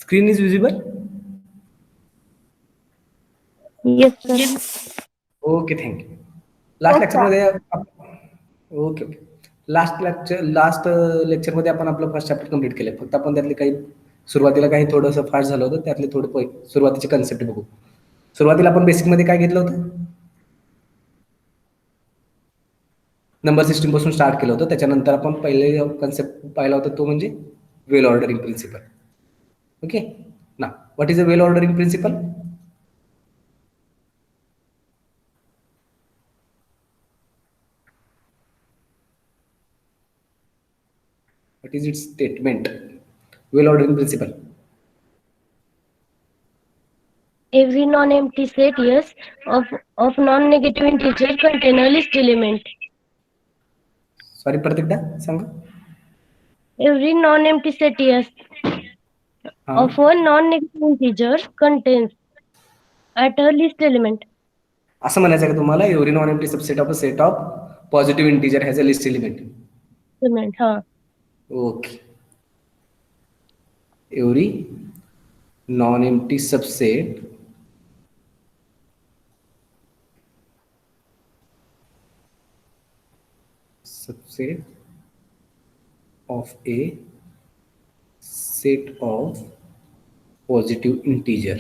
Screen is visible? Yes, sir. Okay, thank you. Last लेक्चरमध्ये okay okay last लेक्चरमध्ये आपण आपलं फर्स्ट चॅप्टर कंप्लीट केलं. फक्त आपण त्यातले काही सुरुवातीला काही थोडंसं फास्ट झालं होतं, त्यातले थोडे सुरुवातीचे कन्सेप्ट बघू. सुरुवातीला आपण बेसिकमध्ये काय घेतलं होतं? नंबर सिस्टीम पासून स्टार्ट केलं होतं. त्याच्यानंतर आपण पहिले कन्सेप्ट पाहिला होता तो म्हणजे वेल ऑर्डरिंग प्रिन्सिपल. ओके ना, what is a well ordering principle? What is its statement? Well ordering principle. Every non-empty set yes of non-negative integer contain a list element. Sorry, परत एकदा सांगा. Every non-empty set yes of a non-negative integer contains at a list element. असं म्हणायचं का तुम्हाला? Every non empty subset of a set of positive integer has a least element. हा. Okay. Every non empty subset of a set of positive integer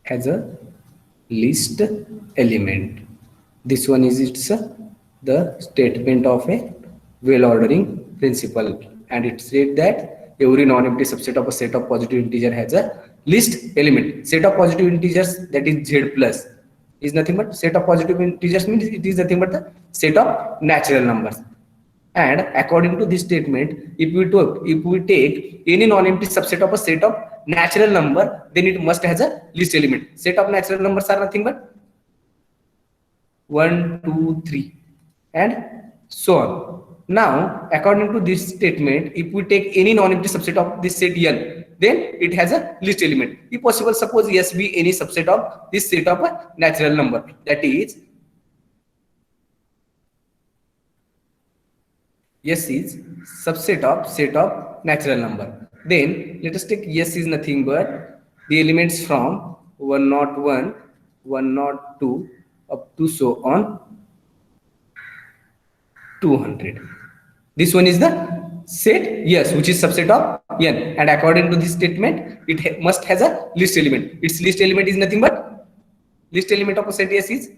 has a list element. This one is the statement of a well ordering principle, and it said that every non-empty subset of a set of positive integer has a list element. Set of positive integers, that is z plus, is nothing but set of positive integers, means it is nothing but the set of natural numbers. And according to this statement, if we take any non-empty subset of a set of natural number, then it must has a list element. Set of natural numbers are nothing but 1, 2, 3, and so on. Now, according to this statement, if we take any non-empty subset of this set N, then it has a list element. If possible, suppose S be any subset of this set of a natural number, that is S is subset of set of natural number. Then let us take S is nothing but the elements from 101, 102 up to so on 200. This one is the set yes, which is subset of N, and according to this statement, it must has a list element. Its list element is nothing but list element of a set S is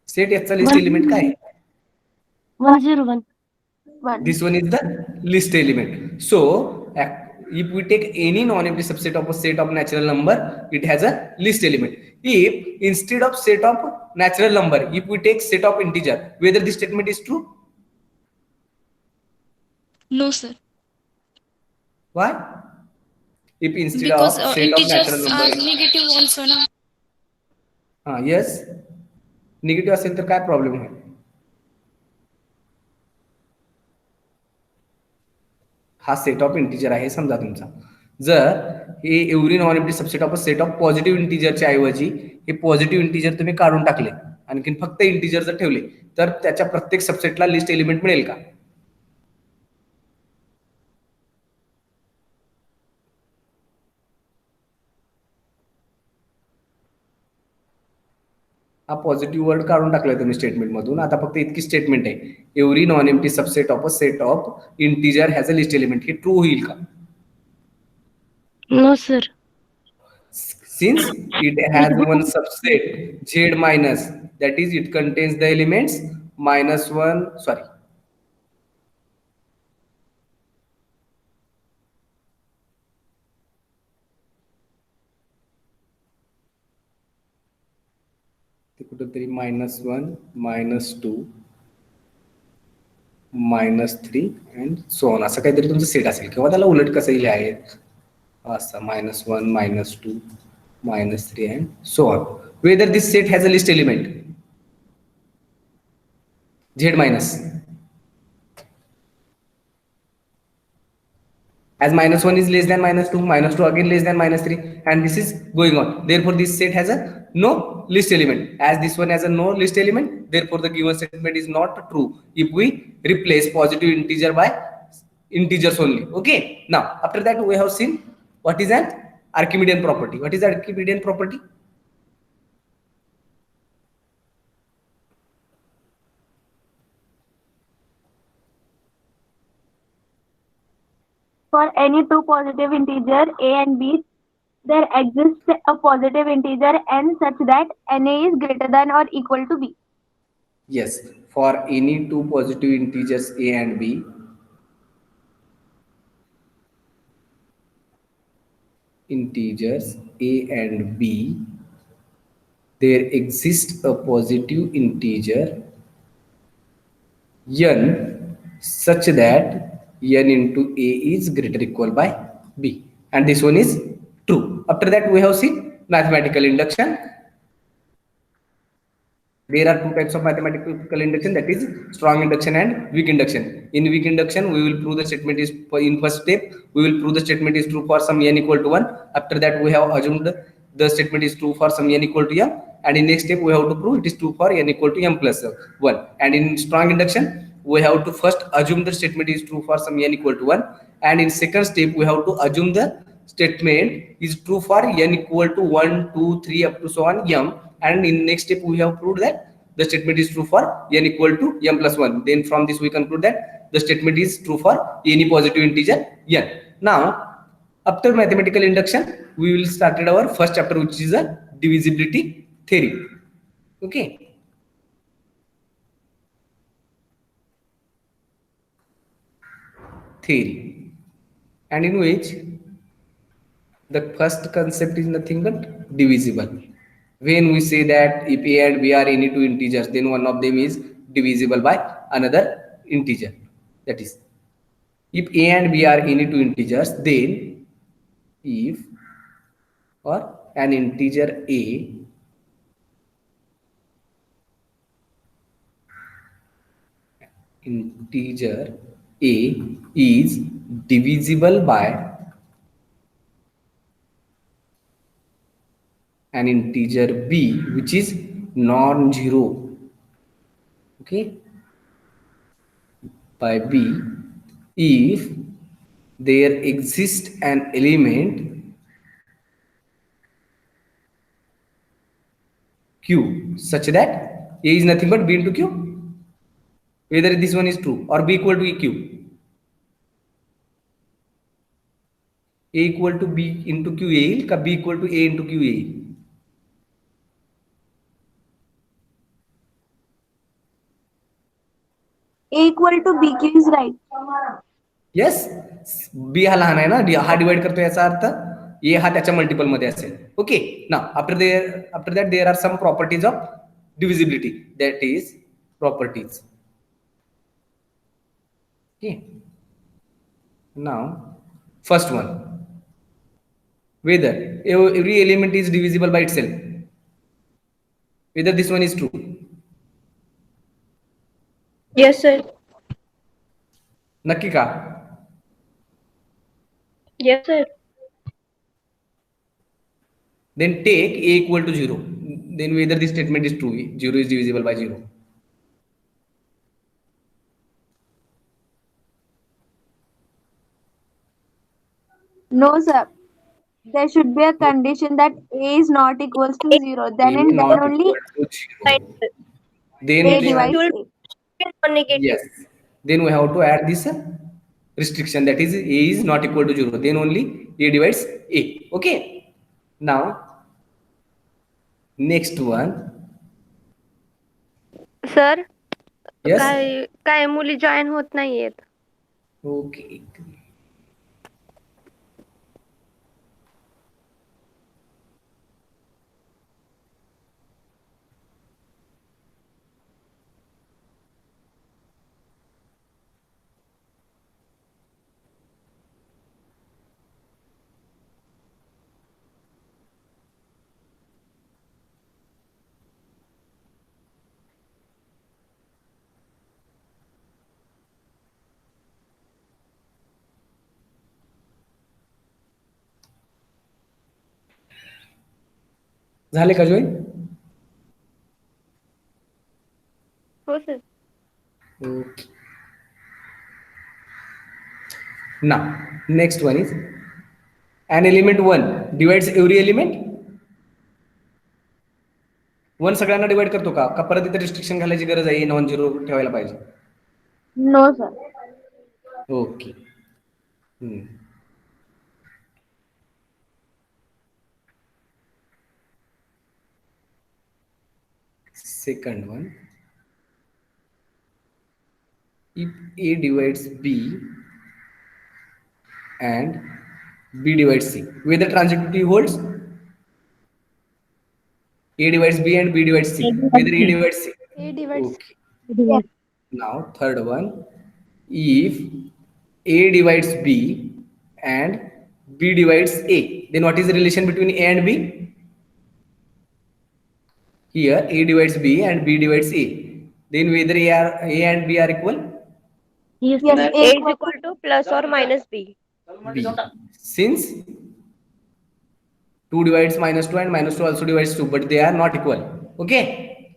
set S चा list element काय आहे? 101. This one is the list element. So if we take any non-empty subset of a set of natural number, it has a list element. If instead of set of natural number, if we take set of integer, whether this statement is true? No, sir. Why? If instead Because of set of integers natural are number, negative also, na? yes, negative असेल तर काय problem होईल? हा set of integer आहे समजा तुमचा. जर हे every non empty subset of a set of positive इंटिजरच्या ऐवजी हे पॉझिटिव्ह इंटिजर तुम्ही काढून टाकले, आणखीन फक्त इंटिजर जर ठेवले, तर त्याच्या प्रत्येक सबसेटला लिस्ट एलिमेंट मिळेल का? हा पॉझिटिव्ह वर्ड काढून टाकलाय तुम्ही स्टेटमेंट मधून. आता फक्त इतकी स्टेटमेंट आहे, every non empty subset of a set of integer has a least element. हे ट्रू होईल का? No, sir. Since it has one subset z minus, that is it contains the elements -1, sorry, कुठेतरी -1, -2, -3 and so on असं काहीतरी तुमचं set असेल, किंवा त्याला उलट कसं लिहाय असं -1, -2, -3 and so on. Whether this set has a list element z minus, as -1 is less than -2, -2 again less than -3, and this is going on. Therefore this set has a no list element. As this one has a no list element, therefore the given statement is not true if we replace positive integer by integers only. Okay, now after that we have seen what is an Archimedean property. What is the Archimedean property? For any two positive integer a and b, there exists a positive integer n such that na is greater than or equal to b. Yes, for any two positive integers a and b, integers a and b, there exists a positive integer n such that n into a is greater or equal by b, and this one is true. After that we have seen mathematical induction. There are two types of mathematical induction, that is strong induction and weak induction. In weak induction, we will prove the statement is in first step. We will prove the statement is true for some n equal to 1. After that, we have assumed the statement is true for some n equal to m, and in next step we have to prove it is true for n equal to m plus 1. And in strong induction, we have to first assume the statement is true for some n equal to 1, and in second step we have to assume the statement is true for n equal to 1, 2, 3 up to so on m, and in next step we have proved that the statement is true for n equal to m plus 1. Then from this we conclude that the statement is true for any positive integer n. Now after mathematical induction, we will start our first chapter, which is a divisibility theory. Okay, theory, and in which the first concept is nothing but divisible. When we say that if a and b are any two integers, then one of them is divisible by another integer. That is, if a and b are any two integers, then if or an integer a integer a is divisible by an integer b which is non-zero, okay, by b, if there exists an element q such that a is nothing but b into q, whether this one is true, or b equal to eq, a equal to b into q a का b equal to a into q a. A equal to bq is right. Yes, B हा लहान आहे ना, हा divide करतो याचा अर्थ ए हा त्याच्या मल्टिपल मध्ये असेल. Okay, now after that there are some properties of divisibility, that is properties. Okay, now first one, whether every element is divisible by itself, whether this one is true. Yes, sir. नक्की का? Yes, sir. Then take a equal to 0, then whether this statement is true, 0 is divisible by 0. No, sir. There should be a condition that a is not equals to 0. Then A and then not only equal to 0. Then a we divides have, a. yes, then we have to add this restriction, that is a is not equal to 0, then only a divides a. Okay, now next one. Sir Yes, काय मुली join होत नाहीयेत. okay. झाले का join? हो sir. Okay. Now, next one is an element 1 divides every element. 1 सगळ्यांना divide करतो का? का परत इथे रिस्ट्रिक्शन घालायची गरज आहे, नॉन झिरो ठेवायला पाहिजे? No, sir. Okay. Second one, if A divides B and B divides C, whether transitivity holds? A divides B and B divides C, whether A divides C? A divides Okay. Yes. Now third one, if A divides B and B divides A, then what is the relation between A and B? Here A divides B and B divides A, then whether A and B are equal? Yes, Yes. sir. A is equal to plus or minus B. B. Since 2 divides minus 2 and minus 2 also divides 2, but they are not equal. Okay.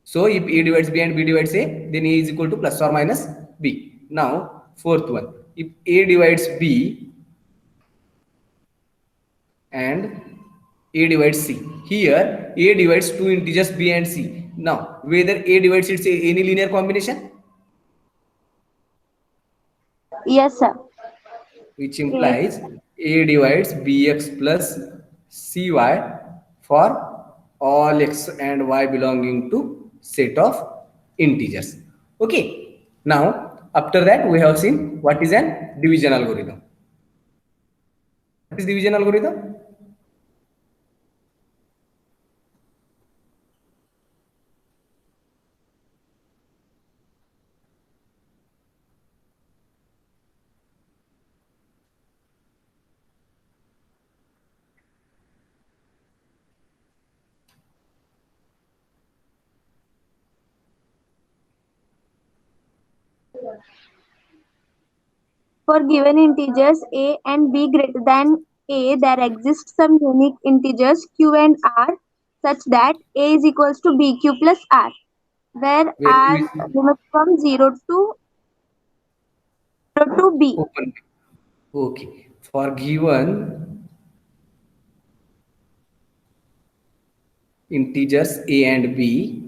So if A divides B and B divides A, then A is equal to plus or minus B. Now fourth one, if A divides B and A divides C, here A divides two integers B and C. Now whether A divides its any linear combination, Yes, sir. which implies A divides Bx plus Cy for all x and y belonging to set of integers. Okay. Now after that we have seen what is an division algorithm. What is division algorithm? For given integers a and b greater than a, there exist some unique integers q and r such that a is equals to bq plus r, where Where r q is limits from 0 to b. open. Okay. For given integers a and b,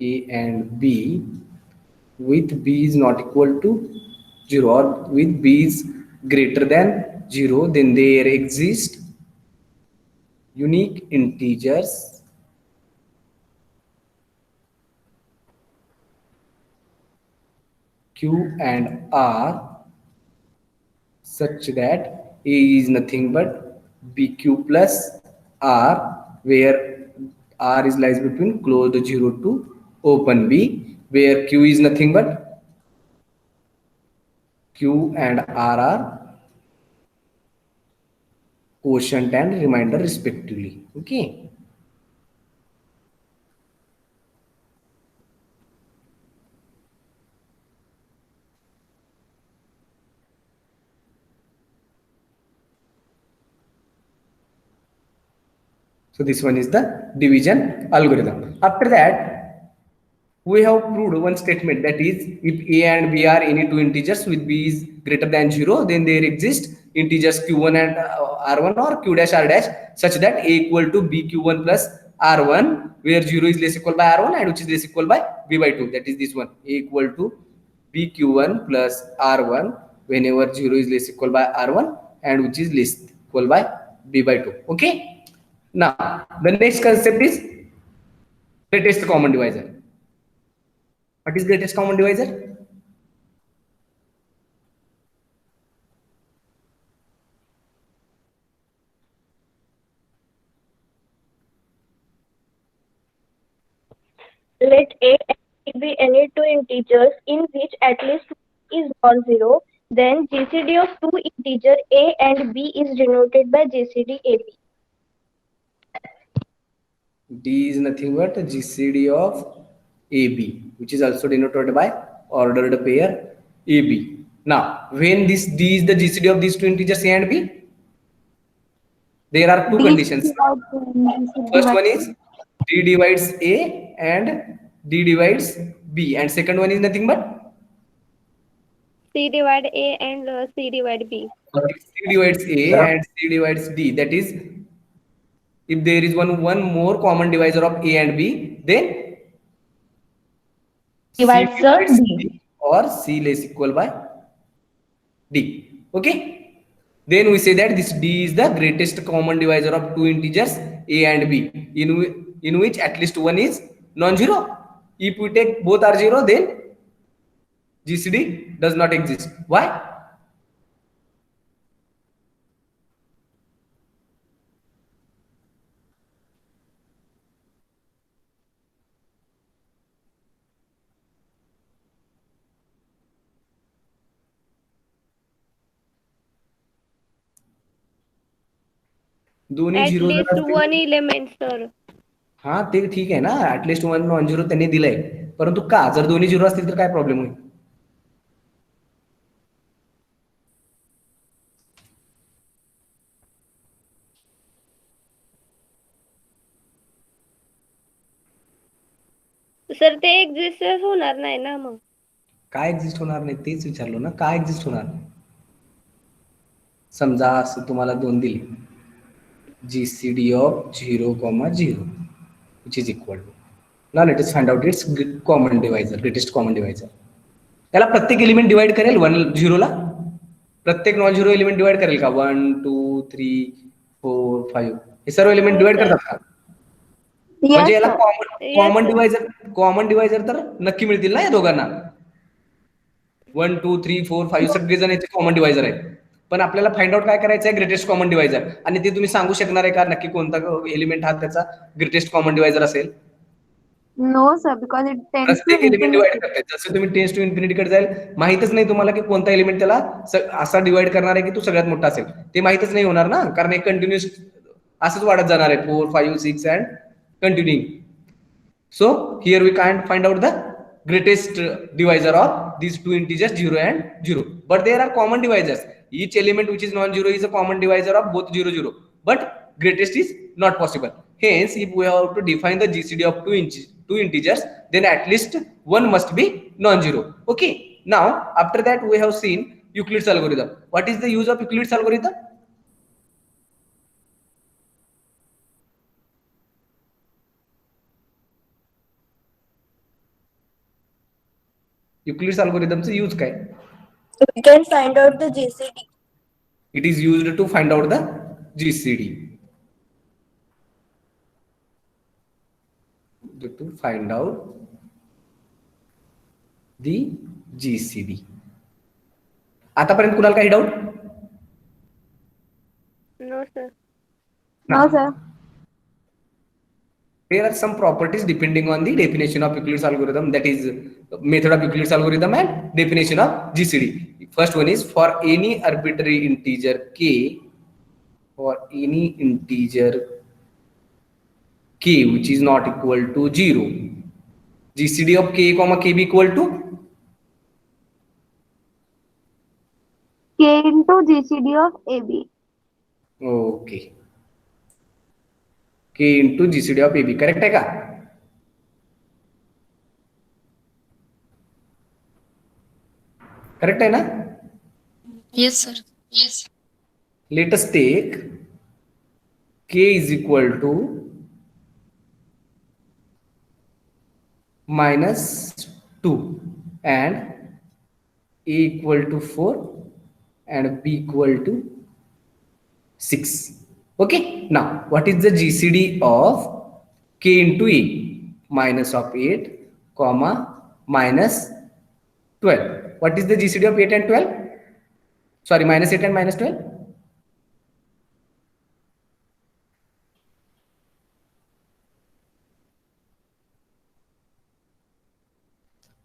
A and B, with B is not equal to 0 or with B is greater than 0, then there exist unique integers Q and R such that A is nothing but BQ plus R, where R is lies between closed 0 to open B, where Q is nothing but Q and R are quotient and remainder respectively. Okay. So this one is the division algorithm. After that, we have proved one statement, that is, if A and B are any two integers with B is greater than 0, then there exist integers q1 and r1 or q dash r dash such that A equal to bq1 plus r1, where 0 is less equal by r1 and which is less equal by b by 2. That is this one, A equal to bq1 plus r1 whenever 0 is less equal by r1 and which is less equal by b by 2. Okay. Now the next concept is greatest common divisor. What is greatest common divisor? Let a and b be any two integers in which at least one is non-zero. Then GCD of two integer a and b is denoted by GCD AB. D is nothing but GCD of AB, which is also denoted by ordered pair AB. Now, when this D is the GCD of these two integers A and B, there are two conditions. First one is D divides A and D divides B, and second one is nothing but C divide A and C divide B. C divides A and C divides D. That is, if there is one more common divisor of A and B, then Divides C divides D. D or C less equal by D. Okay. Then we say that this D is the greatest common divisor of two integers A and B, in which at least one is non-zero. If we take both are zero, then GCD does not exist. Why? दोन्ही At zero least one element, sir. हा ते ठीक आहे ना, at least one non zero त्यांनी दिलंय, परंतु का जर दोन्ही झिरो असतील तर काय प्रॉब्लेम होईल? सर ते एक्झिस्टच होणार नाही ना मग. काय एक्झिस्ट होणार नाही तेच विचारलो ना, काय एक्झिस्ट होणार नाही? समजा असं तुम्हाला दोन दिले, GCD of 0, 0, which is equal to, now let us find out its common divisor, greatest common divisor. त्याला प्रत्येक एलिमेंट डिवाइड करेल 1 0 ला, प्रत्येक नॉन झिरो एलिमेंट डिवाइड करेल का? 1 2 3 4 5 हे सर्व एलिमेंट डिवाइड करतात का? म्हणजे याला कॉमन डिवायझर तर नक्की मिळतील ना या दोघांना. 1 2 3 4 5 सगळे जण याचे कॉमन डिवायझर आहेत, पण आपल्याला फाइंड आउट काय करायचं आहे? Greatest common divisor. आणि ते तुम्ही सांगू शकणार आहे का नक्की कोणता एलिमेंट हा त्याचा ग्रेटेस्ट कॉमन डिवायझर असेल? No, sir, because it tends to प्रत्येक एलिमेंट डिवाइड infinity. करताय, जसं तुम्ही टेन्स टू इन्फिनिटी कडे जाईल, माहितच नाही तुम्हाला की कोणता एलिमेंट त्याला असा डिवाइड करणार आहे की तो सगळ्यात मोठा असेल, ते माहितच नाही होणार ना, कारण एक कंटिन्युअस असंच वाढत जाणार आहे 4 5 6 and continuing. So here we can't find out the greatest divisor of these two integers 0 and 0, but there are common divisors. Each element which is non-zero is a common divisor of both 0 0, but greatest is not possible. Hence, if we have to define the GCD of two integers, then at least one must be non-zero. Okay. Now after that we have seen Euclid's algorithm. What is the use of Euclid's algorithm? Euclid's algorithm चे use काय? We can find out the GCD. It is used to find out the GCD. To find out the GCD. आतापर्यंत कुणाला काही doubt? No, sir. No, sir. There are some properties depending on the definition of Euclid's algorithm, that is method of Euclid's algorithm and definition of GCD. First one is for any arbitrary integer k, for any integer k which is not equal to 0, GCD of k comma kb equal to K into GCD of AB. okay, k into GCD of AB. Correct आहे का? Correct आहे ना? Yes, sir. Yes. Let us take k is equal to -2 and a equal to 4 and b equal to 6. Okay. Now what is the GCD of k into a? Minus of 8 comma minus 12. What is the GCD of 8 and 12? Sorry, minus 8 and minus 12.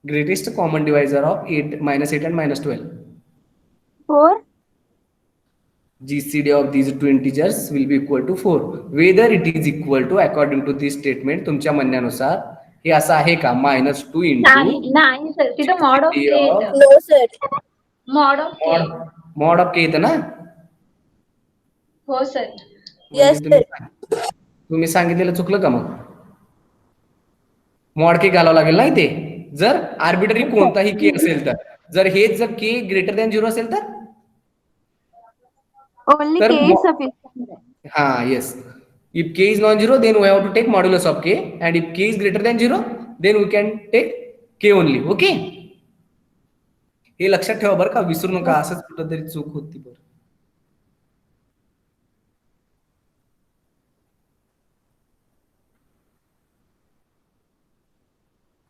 Greatest common divisor of 8 minus 8 and minus 12. 4. GCD of these two integers will be equal to 4. Whether it is equal to, according to this statement, तुमच्या म्हणण्यानुसार हे असं आहे का? -2 नाही sir, तिथं mod of के येतं. No, sir. Mod of के. मॉड ऑफ के येतं ना? हो सर. Yes, म्हणजे sir. तुम्ही सांगितलेलं चुकलं का मग? मॉड के घालावं लागेल ना इथे, जर आर्बिटरी कोणताही के असेल तर. जर हेच जर के ग्रेटर दॅन 0 असेल तर Only तर K is sufficient. हा, yes. If k is non-zero, then we have to take modulus of k, and if k is greater than 0, then we can take k only. Okay? हे लक्षात ठेवा बरं का, विसरू नका. असंच कुठंतरी चूक होती बरं.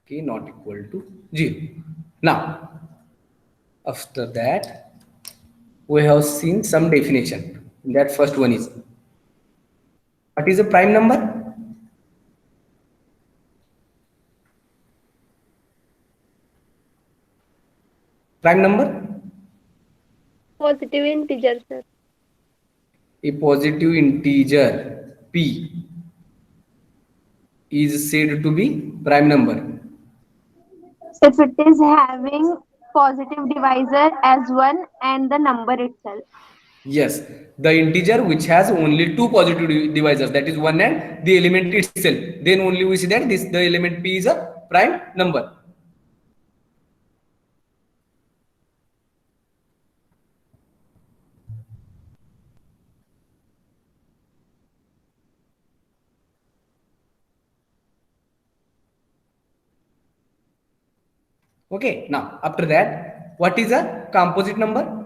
k not equal to 0. Now, after that, we have seen some definition. That first one is, what is a prime number? Prime number? Positive integer, sir. A positive integer p is said to be prime number. If it is having positive divisor as 1 and the number itself. Yes, the integer which has only two positive divisors, that is 1 and the element itself, then only we see that the element p is a prime number. Okay, now after that, what is a composite number?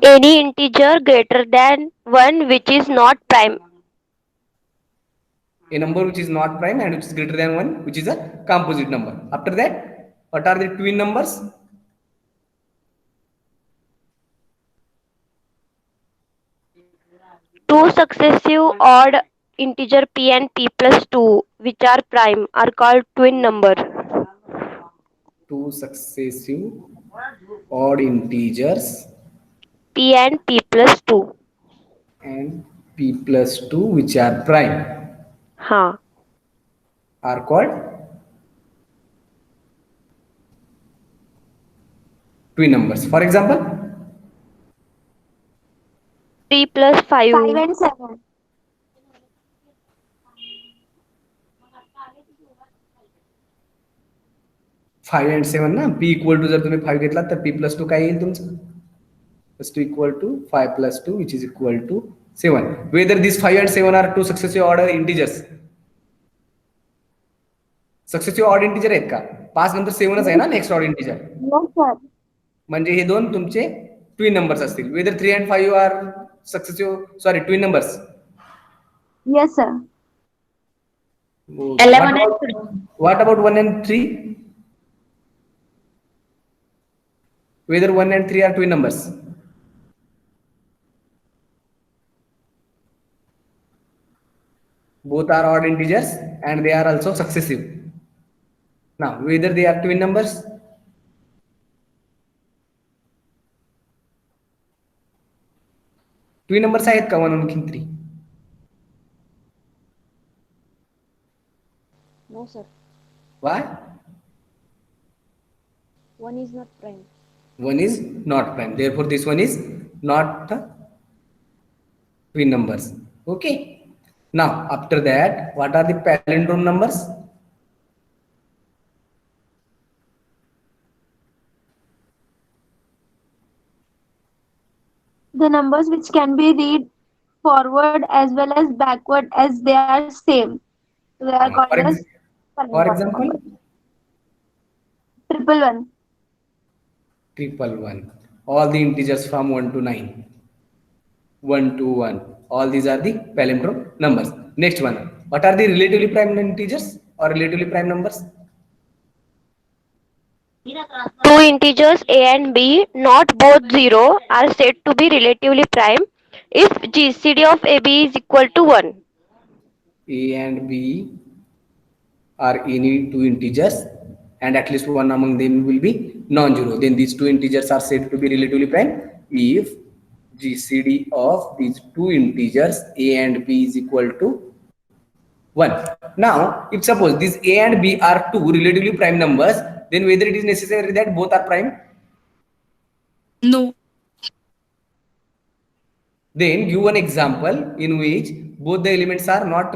Any integer greater than 1 which is not prime. A number which is not prime and which is greater than 1, which is a composite number. After that, what are the twin numbers? Two successive odd integer p and p plus 2 which are prime are called twin number. Two successive odd integers p and p plus 2. and p plus 2 which are prime हाँ. are called twin numbers. For example, 3 plus 5. 5 and 7. Five and seven ना, p equal to जर तुम्ही 5 घेतला तर p plus 2 काय येईल तुमचं? Plus 2 equal to 5 plus 2 which is equal to 7. Whether this 5 and 7 are two successive order integers. Successive order integer आहेत का? 5 नंतर 7च आहे ना next order integer. Yes, sir. म्हणजे हे दोन तुमचे ट्विन नंबर्स असतील. Whether 3 and 5 are successive twin numbers. Yes, sir. 11 and 3. What about 1 and 3? Whether 1 and 3 are twin numbers. Both are odd integers and they are also successive. Now, whether they are twin numbers. Twin numbers आहेत का 1 and 3? No, sir. Why? 1 is not prime. 1 is not prime. Therefore, this one is not twin numbers. Okay. Now, after that, what are the palindrome numbers? The numbers which can be read forward as well as backward as they are same. They are called as For example, 111. 111. All the integers from 1 to 9. 1 to 1. All these are the palindrome numbers. Next one. What are the relatively prime integers or relatively prime numbers? Two integers a and b, not both 0, are said to be relatively prime if GCD of AB is equal to 1. A and B are any two integers and at least one among them will be non-zero. Then these two integers are said to be relatively prime if GCD of these two integers a and b is equal to 1. Now if suppose these a and b are two relatively prime numbers, then whether it is necessary that both are prime? No. Then give one example in which both the elements are not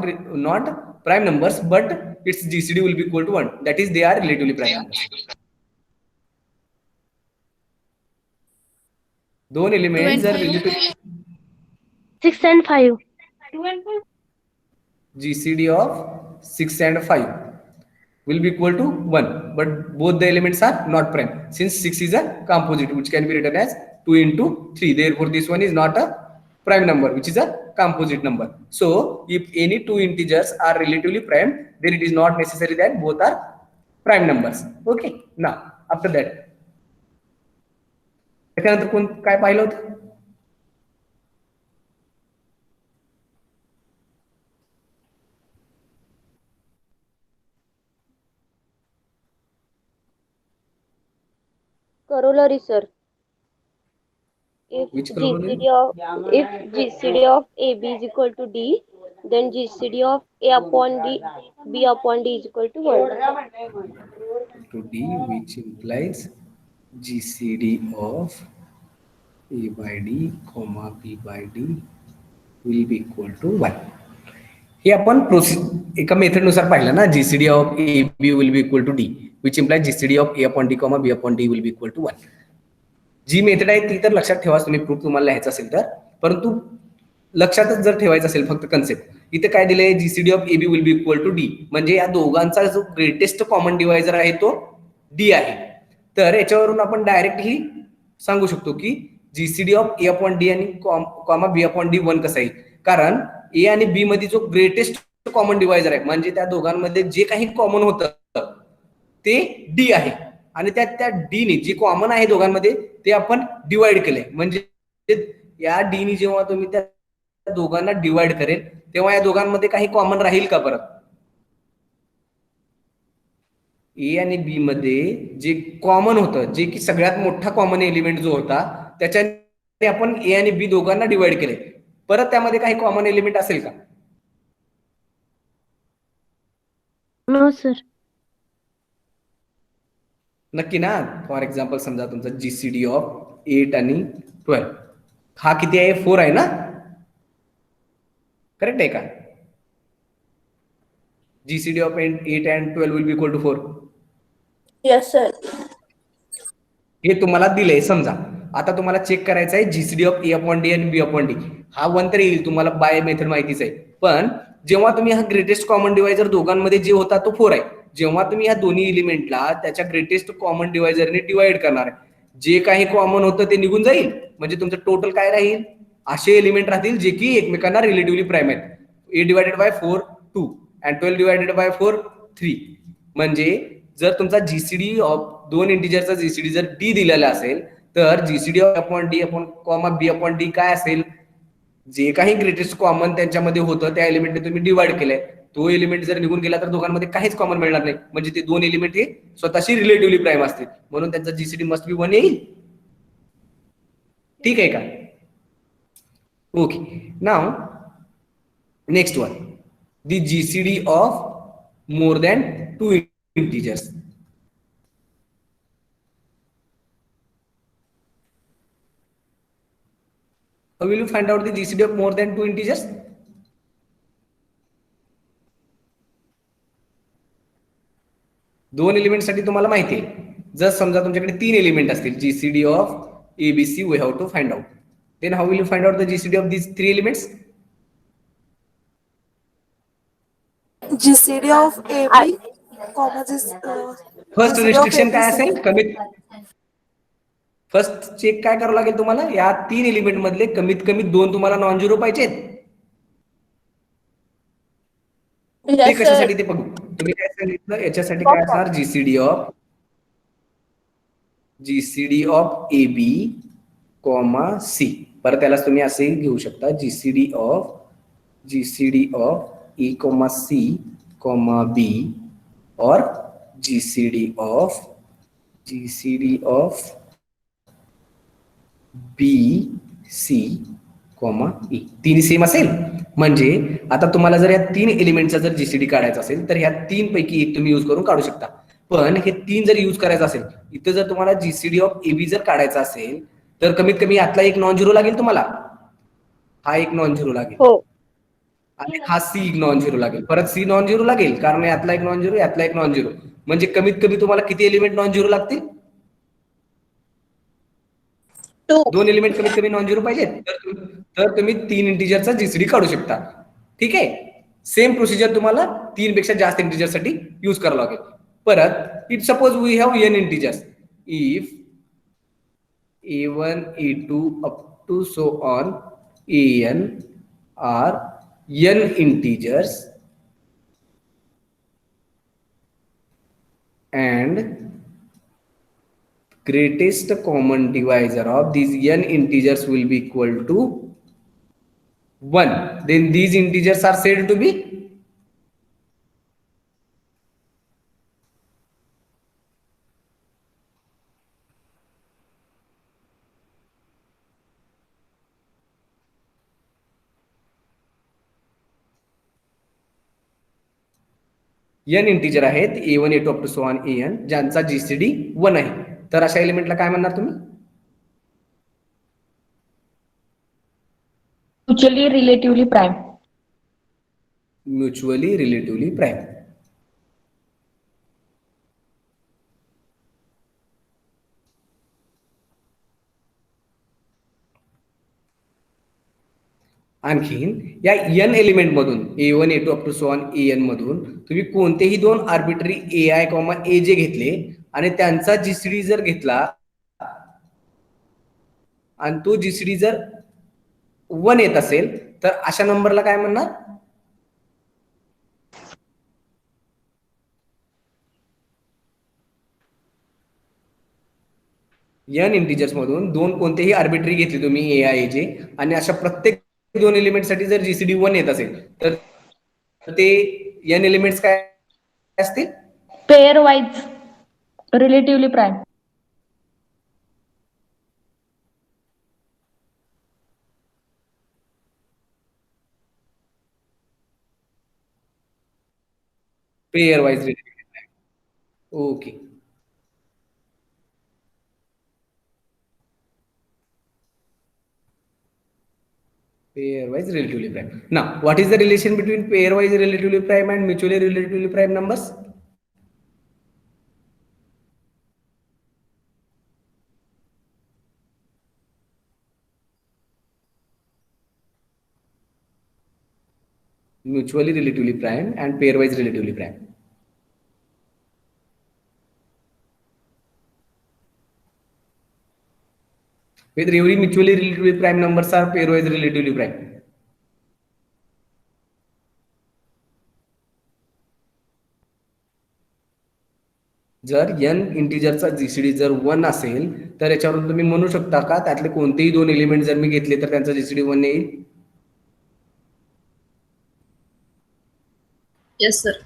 prime numbers, but its GCD will be equal to 1. That is, they are relatively prime numbers. दोन elements are relatively 6 and 5. GCD of 6 and 5 will be equal to 1, but both the elements are not prime, since 6 is a composite which can be written as 2 into 3. Therefore this one is not a prime number, which is a composite number. So if any two integers are relatively prime, then it is not necessary that both are prime numbers. Okay, now after that त्याच्यानंतर कोण काय पाहिलं होतं? Corollary, sir. Which If corollary? GCD of AB is equal to D, then GCD of A upon D, B upon D is equal to 1. To D, which implies GCD of A by D, comma B by D will be equal to 1. हे आपण एका method नुसार पाहिलं ना, GCD of AB will be equal to D, which implies GCD of A upon D, comma B upon D will be equal to 1. जी method आहे ती तर लक्षात ठेवा तुम्ही, प्रूफ तुम्हाला लिहायचं असेल तर, परंतु लक्षातच जर ठेवायचं असेल फक्त कन्सेप्ट, इथे काय दिलंय, GCD of AB will be equal to D, म्हणजे या दोघांचा जो ग्रेटेस्ट कॉमन डिवायझर आहे तो D आहे. तर याच्यावरून आपण डायरेक्ट ही सांगू शकतो की GCD of A upon D आणि कॉमा B अपॉन D 1 कसं आहे, कारण A आणि B मध्ये जो ग्रेटेस्ट कॉमन डिवायझर आहे, म्हणजे त्या दोघांमध्ये जे काही कॉमन होतं ते D आहे, आणि त्या D ने जे कॉमन आहे दोघांमध्ये ते आपण डिवाइड केले, म्हणजे या D ने जेव्हा तुम्ही त्या दोघांना डिवाइड करेल तेव्हा या दोघांमध्ये काही कॉमन राहील का परत? ए आणि बी मध्ये जे कॉमन होतं, जे की सगळ्यात मोठा कॉमन एलिमेंट जो होता, त्याच्याने आपण ए आणि बी दोघांना डिवाइड केले, परत त्यामध्ये काही कॉमन एलिमेंट असेल का? No sir. नक्की ना. फॉर एक्झाम्पल समजा तुमचा GCD ऑफ 8 आणि 12 हा किती आहे? 4 आहे ना, करेक्ट आहे का? GCD of 8 and 12 will be equal to 4. Yes, sir. हे तुम्हाला दिलंय समजा. आता तुम्हाला चेक करायचं आहे GCD of A upon D आणि B अपॉन D. हा 1 तर येईल, तुम्हाला बाय मेथड माहितीच आहे, पण जेव्हा तुम्ही हा ग्रेटेस्ट कॉमन डिवायझर दोघांमध्ये जे होता तो 4 आहे, जेव्हा तुम्ही ह्या दोन्ही एलिमेंटला त्याच्या ग्रेटेस्ट कॉमन डिवायझरने डिवाइड करणार आहे, जे काही कॉमन होतं ते निघून जाईल, म्हणजे तुमचं टोटल काय राहील? असे एलिमेंट राहतील जे की एकमेकांना रिलेटिव्हली प्राइम आहेत. A divided by 4 2 and 12 divided by 4 3. म्हणजे जर तुमचा GCD ऑफ दोन इंटिजरचा GCD जर D दिलेला असेल, तर GCD of upon D upon comma B upon D काय असेल? जे काही ग्रेटेस्ट कॉमन त्यांच्यामध्ये होतं त्या एलिमेंटने तुम्ही डिवाइड केलंय, तो एलिमेंट जर निघून गेला तर दोघांमध्ये काहीच कॉमन मिळणार नाही, म्हणजे ते दोन एलिमेंट हे स्वतःशी रिलेटिव्हली प्राइम असतील, म्हणून त्यांचा GCD मस्ट बी 1 येईल. ठीक आहे का? Okay. Now next one, the GCD of more than 2 integers. How will you find out the GCD of more than 2 integers? दोन एलिमेंट साठी तुम्हाला माहिती आहे, जर समजा तुमच्याकडे 3 एलिमेंट असतील, GCD of ABC we have to find out. Then how will you find out the GCD of these 3 elements? GCD of AB, comma this. First restriction काय असेल? कमीत फर्स्ट चेक काय करावं लागेल तुम्हाला? या 3 एलिमेंट मधले कमीत कमी 2 तुम्हाला नॉन झिरो पाहिजेत. ते कशासाठी ते बघू. तुम्ही काय सांगितलं याच्यासाठी काय असणार? GCD of AB comma C. परत त्यालाच तुम्ही असे घेऊ शकता, GCD of E comma C comma B और GCD of B C comma ई तिन्ही सेम असेल म्हणजे आता तुम्हाला जर या 3 एलिमेंटचा जर जीसीडी काढायचा असेल तर ह्या 3 पैकी एक तुम्ही यूज करून काढू शकता. पण हे 3 जर यूज करायचं असेल इथं जर तुम्हाला जीसीडी ऑफ एबी जर काढायचा असेल तर कमीत कमी यातला एक नॉन झिरो लागेल तुम्हाला. हा एक नॉन झिरो लागेल हो. आणि हा सी नॉन झिरो लागेल. परत सी नॉन झिरो लागेल कारण यातला एक नॉन झिरो यातला एक नॉन झिरो म्हणजे कमीत कमी तुम्हाला किती एलिमेंट नॉन झिरो लागतील. 2. 2 एलिमेंट कमीत कमी नॉन झिरो पाहिजे तर तुम्ही 3 इंटिजरचा जीसीडी काढू शकता. ठीक आहे. सेम प्रोसिजर तुम्हाला 3 पेक्षा जास्त इंटिजर साठी यूज करावं लागेल. परत if suppose we have n integers if a1 a2 up to so on an are n integers and greatest common divisor of these n integers will be equal to 1, then these integers are said to be n integer आहेत a1 a2 up to so on an ज्यांचा GCD 1 आहे तर अशा एलिमेंटला काय म्हणणार तुम्ही. Mutually relatively prime. Mutually relatively prime. आणखीन या n एलिमेंट मधून a1 a2 up to so on an मधून तुम्ही कोणतेही दोन आर्बिटरी ai, aj घेतले आणि त्यांचा जीसीडी जर घेतला आणि तो जीसीडी जर 1 येत असेल तर अशा नंबरला काय म्हणणार. n इंटिजर्स मधून दोन कोणतेही आर्बिटरी घेतले तुम्ही ai, aj आणि अशा प्रत्येक 2 एलिमेंट साठी जर जीसीडी 1 येत असेल तर ते n एलिमेंट्स काय असतील. Pair wise relatively prime. Pair wise relatively prime. Okay. Pairwise relatively prime. Now, what is the relation between pairwise relatively prime and mutually relatively prime numbers? Mutually relatively prime and pairwise relatively prime. Whether every mutually relatively prime numbers are pairwise relatively prime. जर n इंटिजरचा GCD जर 1 असेल तर याच्यावरून तुम्ही म्हणू शकता का त्यातले कोणतेही दोन एलिमेंट जर मी घेतले तर त्यांचा जीसीडी 1 येईल. Yes, sir.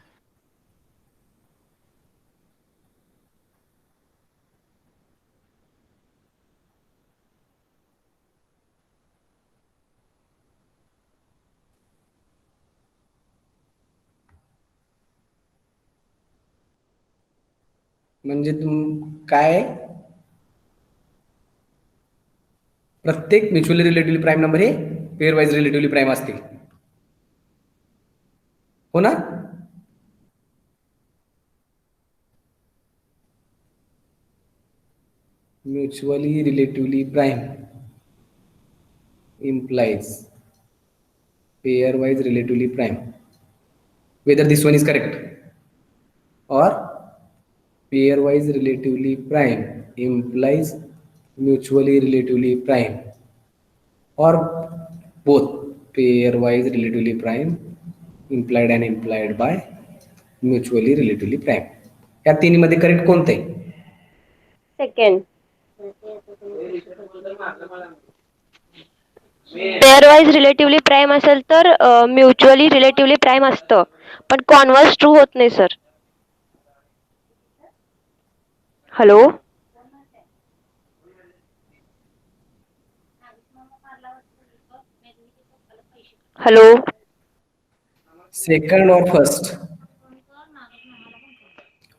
म्हणजे काय प्रत्येक म्युच्युअली रिलेटिव्हली प्राईम नंबर हे पेअर वाईज रिलेटिव्हली प्राईम असतील. हो ना. Mutually relatively prime implies pairwise relatively prime. Whether this one is correct or pairwise relatively prime implies mutually relatively prime or both pairwise relatively prime implied and implied by mutually relatively prime. या तिन्ही मध्ये correct कोणते. Second. Pair wise relatively prime असेल तर mutually relatively prime असतं पण converse true होत नाही sir. Hello. hello. Second or first.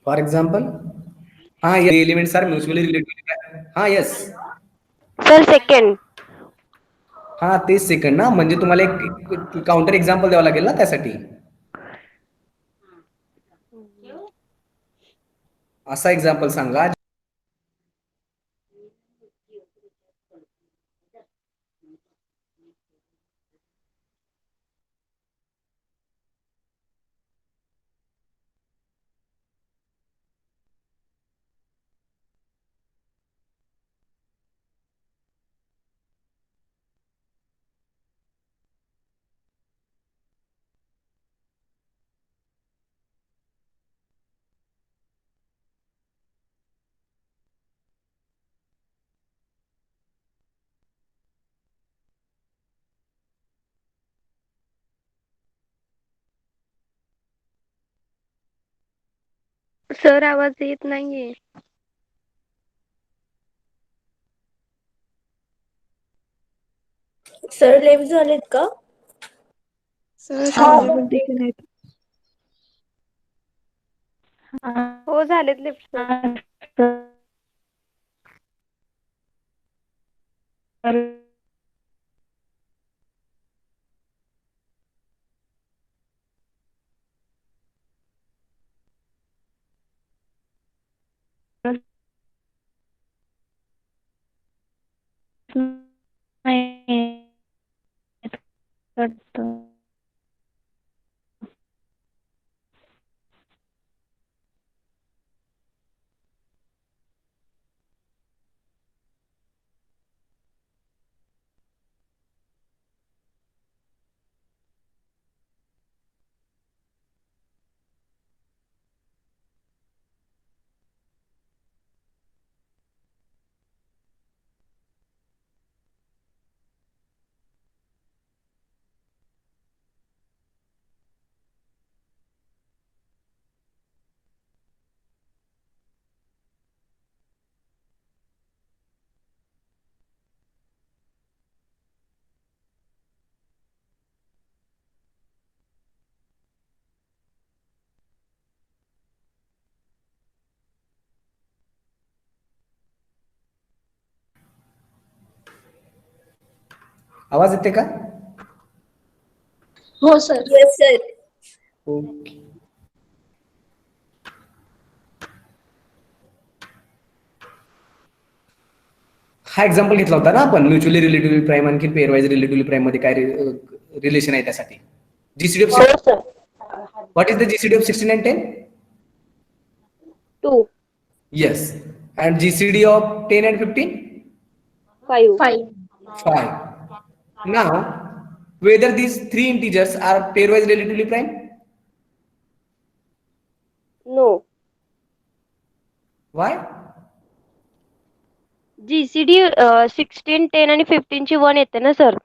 For example, the elements are mutually related. Yes. Sir, second. तेच सेकंड ना, म्हणजे तुम्हाला एक काउंटर एक्झाम्पल द्यावं लागेल ना त्यासाठी. असा एक्झाम्पल सांगा. सर आवाज येत नाहीये. सर लेफ्ट झालेत का? सर झाले पण दिसे नाहीत. हो झालेत लेफ्ट सर. आवाज येते का? हो सर. Yes sir. ओके. हा एक्झाम्पल घेतला होता ना आपण, म्युच्युअली रिलेटिव्हली प्राईम आणखी पेअरवाईज रिलेटिव्हली प्राईम मध्ये काय रिलेशन आहे त्यासाठी. जीसीडी ऑफ हो sir. What is the GCD of 16 and 10? 2. Yes. And GCD of 10 and 15? 5. 5. 5. Now, whether these three integers are pairwise relatively prime? No. Why? GCD 16, 10 आणि 15 ची 1 येते ना सर.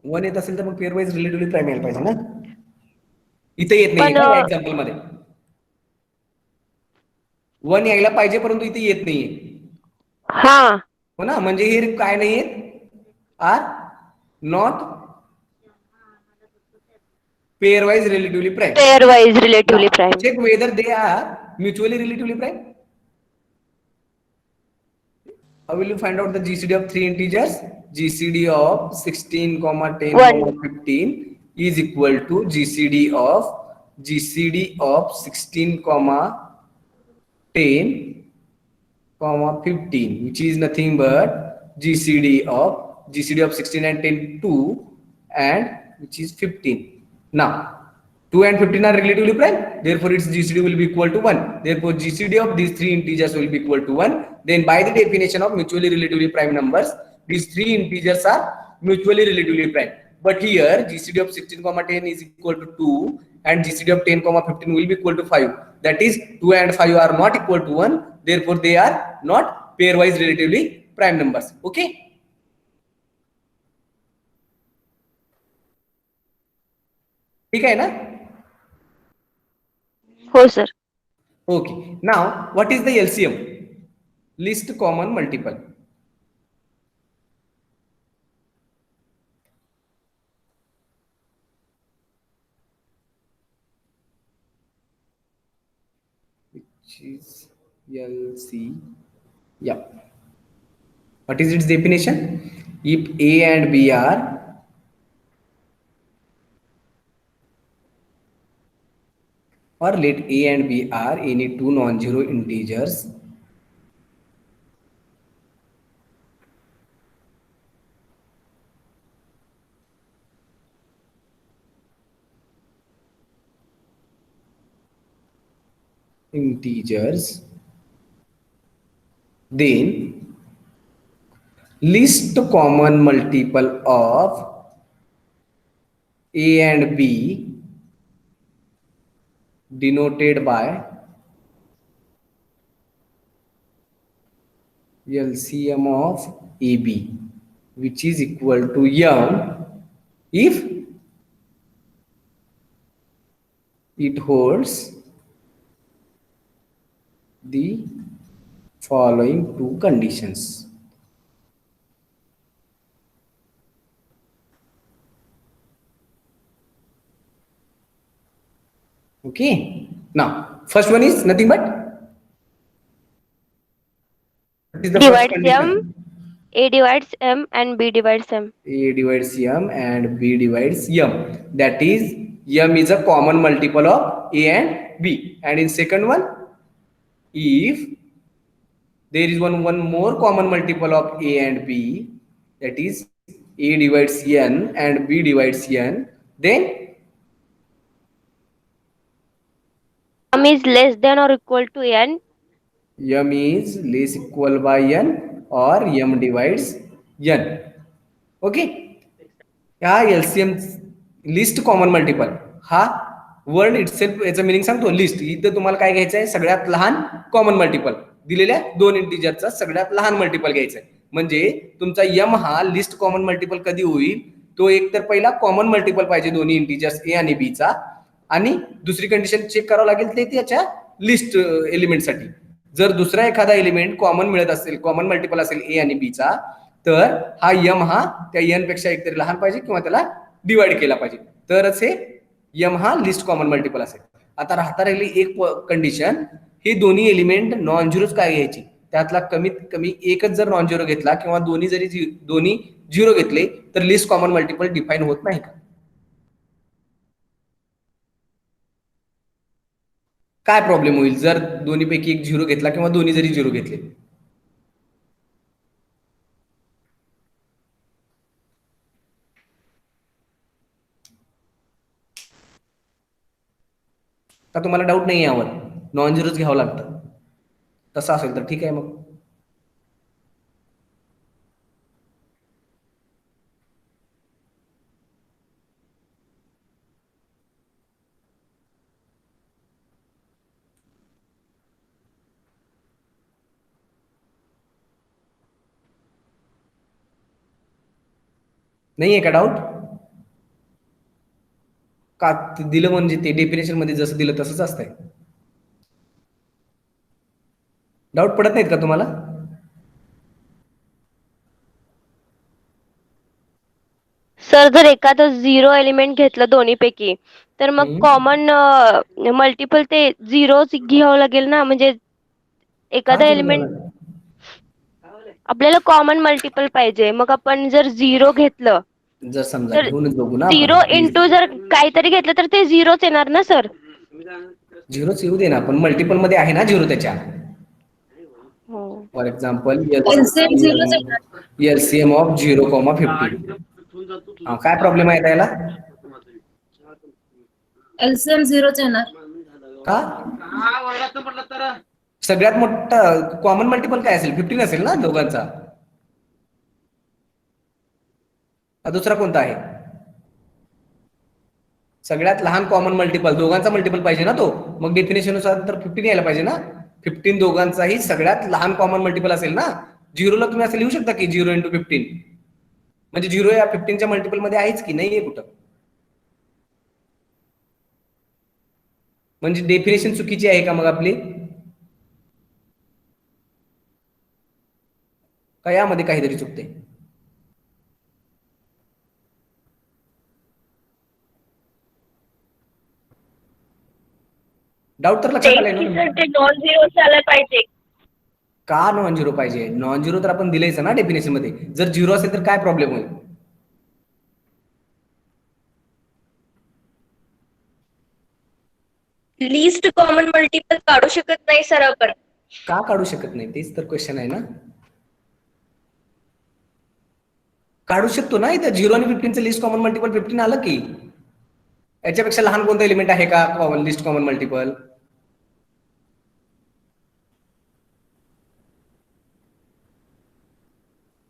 1 येत असेल तर मग पेअरवाईज रिलेटिव्हली प्राईम यायला पाहिजे ना. इथे येत नाही पण का या एक्झाम्पल मध्ये. 1 यायला पाहिजे परंतु इथे येत नाहीये. हो ना, म्हणजे हे काय नाहीये, are not pairwise relatively prime. Pairwise relatively prime. Check whether they are mutually relatively prime. How will you find out the GCD of three integers? GCD of 16, 10, 1. 15 is equal to GCD of 16, 10, 15, which is nothing but GCD of 16 and 10 2, and which is 15. Now 2 and 15 are relatively prime, therefore its GCD will be equal to 1. Therefore GCD of these three integers will be equal to 1. Then by the definition of mutually relatively prime numbers, these three integers are mutually relatively prime. But here GCD of 16, 10 is equal to 2 and GCD of 10, 15 will be equal to 5. That is 2 and 5 are not equal to 1. Therefore they are not pairwise relatively prime numbers. Okay. ठीक है ना? हो sir. Okay. Now what is the LCM? Least common multiple. which is LC. Yeah. What is its definition? If A and B are or let A and B are any two non-zero integers then list common multiple of A and B denoted by LCM of AB, which is equal to M if it holds the following two conditions. Okay. Now, first one is nothing but what is the first Divides M, condition? A divides M and B divides M. A divides M and B divides M. That is, M is a common multiple of A and B. And in second one, if there is one more common multiple of A and B, that is A divides N and B divides N, then M is less than or equal to N. M is less equal by N or M divides N. Okay. हा LCM list common multiple हा word itself याचं meaning सांगतो. List इथं तुम्हाला काय घ्यायचं आहे, सगळ्यात लहान कॉमन मल्टिपल दिलेल्या दोन इंटिजरचा सगळ्यात लहान मल्टिपल घ्यायचा आहे. म्हणजे तुमचा M हा लिस्ट कॉमन मल्टिपल कधी होईल, तो एक तर पहिला कॉमन मल्टिपल पाहिजे दोन्ही इंटिजर्स A आणि B चा, आणि दुसरी कंडिशन चेक करावं लागेल ते त्याच्या लिस्ट एलिमेंटसाठी. जर दुसरा एखादा एलिमेंट कॉमन मिळत असेल, कॉमन मल्टिपल असेल A आणि B चा, तर हा M हा त्या N पेक्षा एकतरी लहान पाहिजे किंवा त्याला डिवाइड केला पाहिजे, तरच हे M हा लिस्ट कॉमन मल्टिपल असेल. आता राहता राहिली एक कंडिशन, हे दोन्ही एलिमेंट नॉन झिरोच काय घ्यायची, त्यातला कमीत कमी एकच जर नॉन झिरो घेतला किंवा दोन्ही झिरो घेतले तर लिस्ट कॉमन मल्टिपल डिफाईन होत नाही का? काय प्रॉब्लेम होईल जर दोन्हीपैकी एक झिरो घेतला किंवा दोन्ही जरी झिरो घेतले? का तुम्हाला डाऊट नाही यावर? नॉन झिरोच घ्यावं लागतं. तसं असेल तर ठीक आहे मग. नाहीये का डाऊट? का दिलं म्हणजे ते डेफिनेशन मध्ये जसं दिलं तसंच असतंय. डाऊट पडत नाहीत का तुम्हाला? सर जर एखादं झिरो एलिमेंट घेतलं दोन्हीपैकी, तर मग कॉमन मल्टिपल ते झिरोच घ्यावं लागेल ना. म्हणजे एखादा एलिमेंट आपल्याला कॉमन मल्टिपल पाहिजे, मग आपण जर झिरो घेतलं जर समजा तर घेऊन बघू ना झिरो आपण. इंटू जर काहीतरी घेतलं तर ते झिरोच येणार ना सर. झिरोच येऊ दे ना, पण मल्टिपल मध्ये आहे ना झिरो त्याच्या. For example LCM of 0,15. काय प्रॉब्लेम आहे त्याला? LCM 0च येणार. का? सगळ्यात मोठा कॉमन मल्टिपल काय असेल? 15 असेल ना दोघांचा. दुसरा कोणता आहे? सगळ्यात लहान कॉमन मल्टिपल दोघांचा मल्टिपल पाहिजे ना तो. मग डेफिनेशन नुसार तर 15 यायला पाहिजे ना. 15 दोघांचाही सगळ्यात लहान कॉमन मल्टिपल असेल ना. झिरोला तुम्ही असं लिहू शकता की 0 × 15, म्हणजे 0 या 15च्या मल्टिपल मध्ये आहेच की नाहीये कुठं? म्हणजे डेफिनेशन चुकीची आहे का मग आपली? का यामध्ये काहीतरी चुकते? डाऊट तर लक्षात आलाय की ना? सर ते नॉन झिरो झालं पाहिजे. का नॉन झिरो पाहिजे? नॉन झिरो तर आपण दिलंयच ना डेफिनेशन मध्ये. जर झिरो असेल तर काय प्रॉब्लेम होईल? लिस्ट कॉमन मल्टिपल काढू शकत नाही सर आपण. का काढू शकत नाही? तेच तर क्वेश्चन आहे ना. काढू शकतो ना. इथं 0 आणि 15चं लिस्ट कॉमन मल्टिपल 15 आलं की. याच्यापेक्षा लहान कोणतं एलिमेंट आहे का common list common multiple?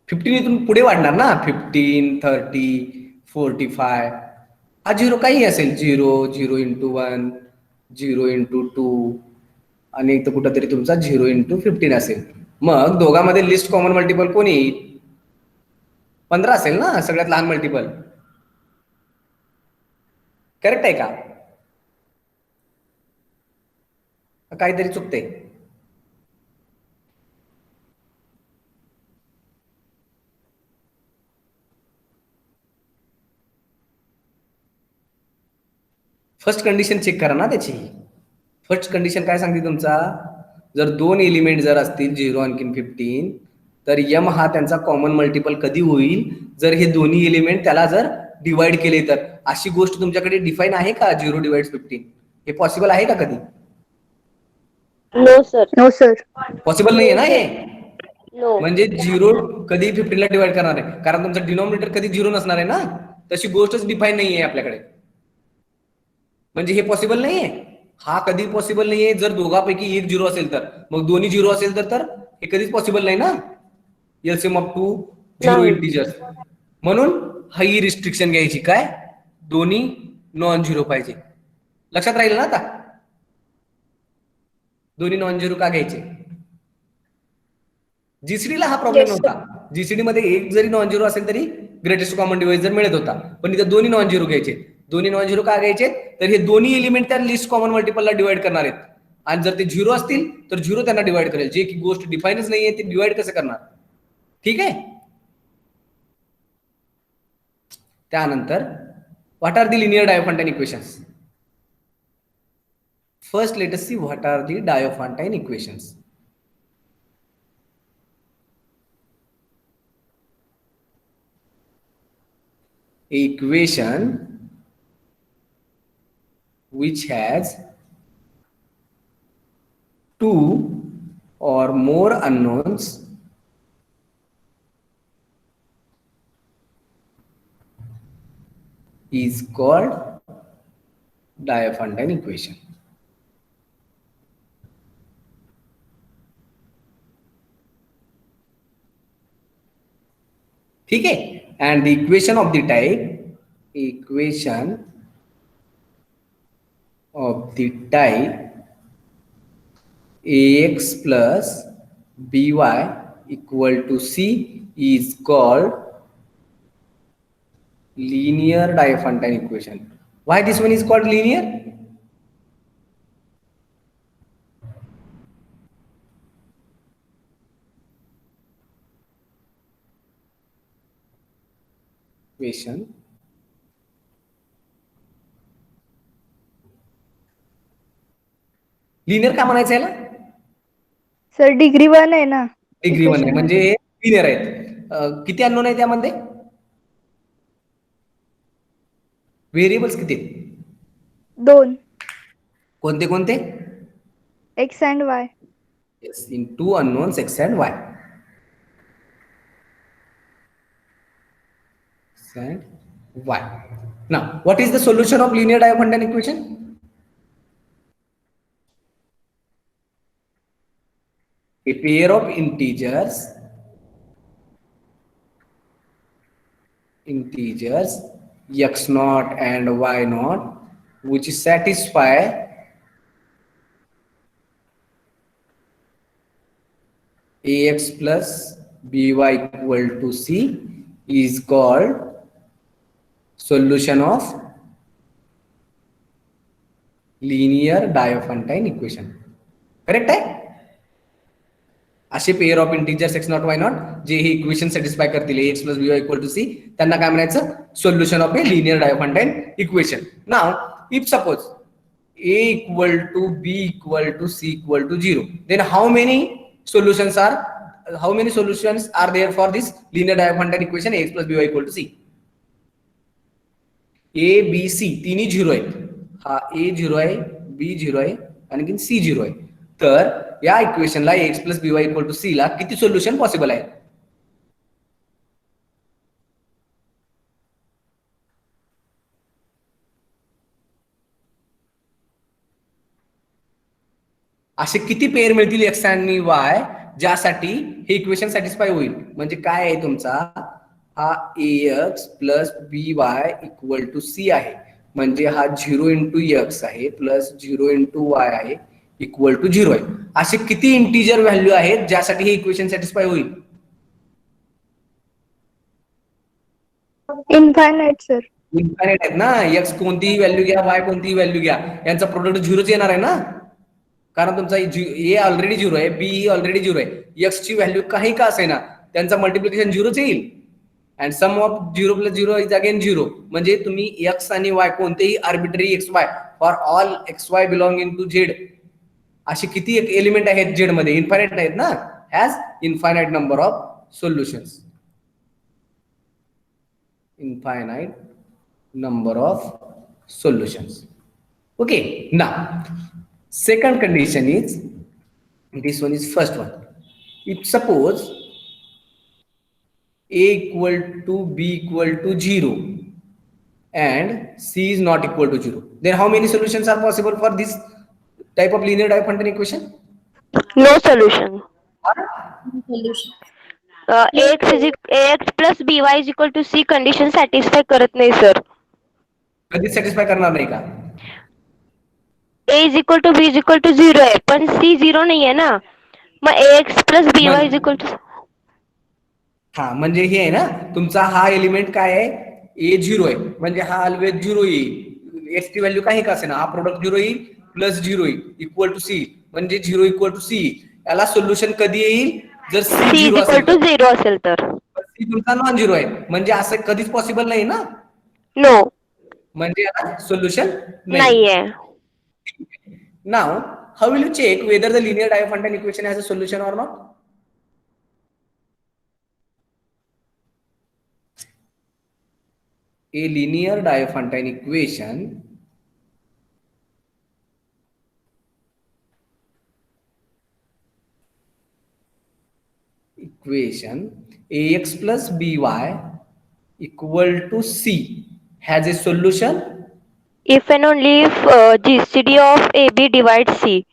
Fifteen इथून पुढे वाढणार ना. 15, 30, 45. हा 0 काही असेल. 0, 0 into 1, 0 into 2 आणि इथं कुठंतरी तुमचा 0 into 15 असेल. मग दोघांमध्ये लिस्ट कॉमन मल्टिपल कोणी? 15 असेल ना सगळ्यात लहान मल्टिपल. करेक्ट आहे का? काहीतरी चुकते. फर्स्ट कंडिशन चेक करा ना त्याची. फर्स्ट कंडिशन काय सांगते तुमचा? जर दोन एलिमेंट जर असतील 0 आणखीन 15 तर m हा त्यांचा कॉमन मल्टिपल कधी होईल? जर हे दोन्ही एलिमेंट त्याला जर डिवाइड केले तर. अशी गोष्ट तुमच्याकडे डिफाईन आहे का? 0 डिवाइड 15 हे पॉसिबल आहे का कधी? No sir. No sir. Possible नाहीये ना हे. नो. म्हणजे 0 कधी 15 ला डिवाइड करणार आहे? कारण तुमचा डिनॉमिनेटर कधी 0 नसणार आहे ना. तशी गोष्टच डिफाईन नाहीये आपल्याकडे. म्हणजे हे पॉसिबल नाहीये. हा कधी पॉसिबल नाहीये. जर दोघांपैकी एक 0 असेल तर. मग दोन्ही 0 असेल तर हे कधीच पॉसिबल नाही ना. LCM of 2 0 integers. म्हणून ही रिस्ट्रिक्शन घ्यायची. काय? दोन्ही नॉन झिरो पाहिजे. लक्षात राहील ना आता? दोन्ही नॉन झिरो का घ्यायचे? जीसीडीला हा प्रॉब्लेम नव्हता. जीसीडी मध्ये एक जरी नॉन झिरो असेल तरी ग्रेटेस्ट कॉमन डिव्हायजर मिळत होता. पण इथे दोन्ही नॉन झिरो घ्यायचे. दोन्ही नॉन झिरो का घ्यायचे? तर हे दोन्ही एलिमेंट त्या लिस्ट कॉमन मल्टिपलला डिवाइड करणार आहेत. आणि जर ते 0 असतील तर 0 त्यांना डिवाइड करेल. जे की गोष्ट डिफाईनच नाहीये ते डिवाइड कसं करणार? ठीक आहे. त्यानंतर what are the linear Diophantine equations? First let us see what are the Diophantine equations. Equation which has two or more unknowns is called Diophantine equation. ठीक है. And the equation of the type ax plus by equal to c is called linear Diophantine equation. Why this one is called linear? Equation linear का म्हणायचं याला? Sir degree 1 आहे ना. Degree 1 आहे म्हणजे linear आहेत. किती अननोन आहे त्यामध्ये? व्हेरिएबल्स किती? 2. कोणते कोणते? X and Y. Yes, in 2 unknowns x and y. X and y. Now, what is the solution of linear Diophantine equation? A pair of integers x naught and y naught which satisfy ax plus by equal to c is called solution of linear Diophantine equation. Correct आहे? असे pair of integers x naught y naught जे हे equation satisfy करतील ax plus by equal to c त्यांना काय म्हणायचं? Solution of a linear Diophantine equation. नाव if suppose A equal to B equal to C equal to 0, then how many solutions are there for this linear Diophantine equation ax plus by equal to c? A B C तिन्ही 0 आहेत. हा A 0 आहे, B 0 आहे, आणखी C 0 आहे. तर या इक्वेशनला ax plus by equal to c ला किती सोल्युशन पॉसिबल आहे? असे किती पेअर मिळतील एक्स आणि वाय ज्यासाठी हे इक्वेशन सॅटिस्फाय होईल? म्हणजे काय आहे तुमचा हा ax plus by equal to c आहे, म्हणजे हा 0 इंटू x आहे प्लस 0 इंटू y आहे इक्वल टू 0 आहे. असे किती इंटिजर व्हॅल्यू आहेत ज्यासाठी हे इक्वेशन सॅटिस्फाय होईल? Infinite, sir. इन्फायनाइट आहेत ना. x कोणतीही व्हॅल्यू घ्या, y कोणतीही व्हॅल्यू घ्या, यांचा प्रोडक्ट 0च येणार आहे ना, कारण तुमचा a ऑलरेडी 0 आहे, b ही ऑलरेडी 0 आहे. x ची व्हॅल्यू काही का असेना त्यांचा मल्टिप्लिकेशन 0च येईल. And sum of 0 plus 0 is again 0. म्हणजे तुम्ही x आणि y कोणतेही arbitrary xy for all xy belonging to z असे किती एलिमेंट आहेत z मध्ये? इन्फायनाइट आहेत ना. Has infinite number of solutions. Infinite number of solutions. Okay, now second condition is, this one is first one. If suppose a equal to b equal to 0 and c is not equal to 0, then how many solutions are possible for this type of linear Diophantine equation? No solution. Solution. ax plus by is equal to c condition satisfy करत नाही sir. कधीच satisfy करणार नाही का? a is equal to b is equal to 0 आहे, पण c 0 नाही आहे ना. मग ax plus by is equal to, हा म्हणजे हे आहे ना तुमचा हा एलिमेंट काय आहे? a 0 आहे, म्हणजे हा ऑलवेज 0 येईल. x ची व्हॅल्यू काही का असेना, हा प्रोडक्ट 0 येईल प्लस 0 येईल इक्वल टू c, म्हणजे 0 इक्वल टू c. याला सोल्युशन कधी येईल? जर c c is 0 equal to 0 असेल तर. c तुमचा नॉन 0 आहे, म्हणजे असं कधीच पॉसिबल नाही ना. नो, म्हणजे याला सोल्युशन नाहीये. Now, how will you check whether the linear Diophantine equation has a solution or not? A linear Diophantine equation ax plus by equal to c has a solution If and only if GCD of AB divides C.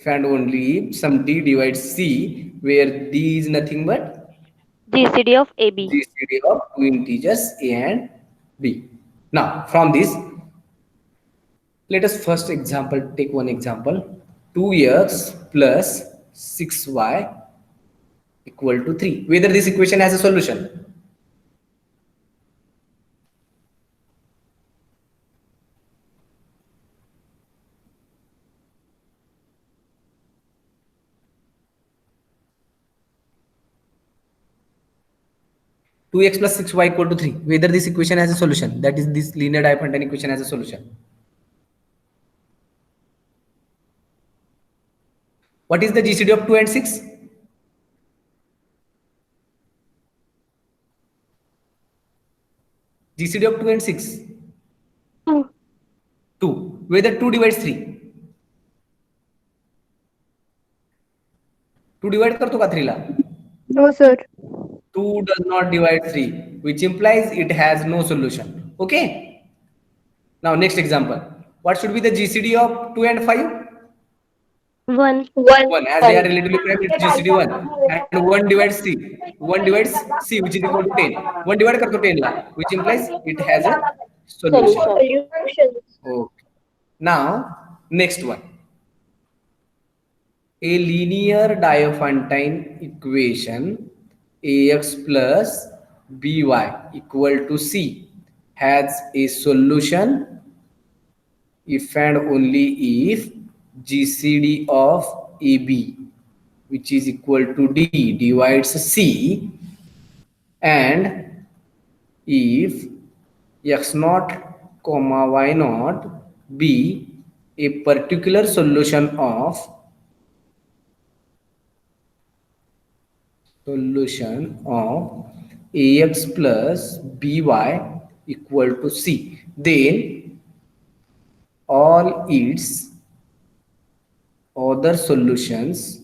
if and only if some d divides c, where d is nothing but GCD of AB. GCD of two integers a and b. Now, from this, let us first take one example. 2x plus 6y equal to 3. Whether this equation has a solution? Two x plus 6y equal to 3. Whether this equation has a solution, that is this linear Diophantine equation has a solution. What is the GCD of 2 and 6? GCD of 2 and 6? 2. Whether 2 divides 3? 2 divide करतो का 3 ला? No, sir. 2 does not divide 3, which implies it has no solution. Okay. Now next example. What should be the GCD of 2 and 5? 1. 1. As they are relatively prime, it's GCD 1. And 1 divides C. 1 divides C, which is equal to 10. 1 divide करतो 10 ला, which implies it has a solution. Okay. Now next one. A linear Diophantine equation ax plus by equal to c has a solution if and only if GCD of AB, which is equal to d, divides c, and if x naught comma y naught b a particular solution of ax plus by equal to c, then all its other solutions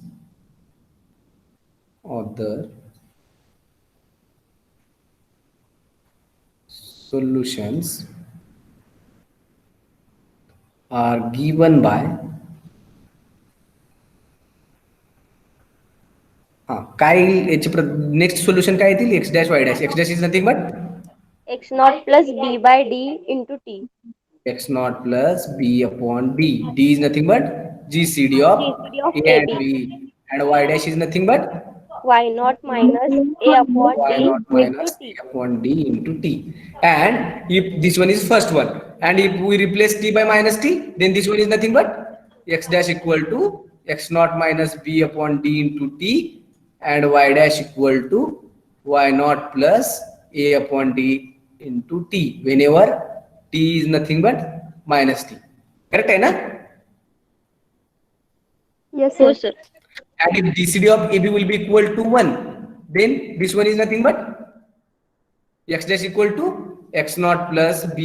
are given by काय याचे next solution काय येतील x dash y dash. X dash is nothing but x naught plus b by d into t. x naught plus b upon d. D is nothing but GCD of GCD of a and AB. b, and y dash is nothing but Y naught minus a upon y d naught into minus t. a upon d into t. And if this one is first one, and if we replace t by minus t, then this one is nothing but x dash equal to x naught minus b upon d into t, and y dash equal to y naught plus a upon d into t, whenever t is nothing but minus t. Correct hai na? Yes, हो sir. Sir. And if GCD of AB will be equal to 1, then this one is nothing but x dash equal to x naught plus b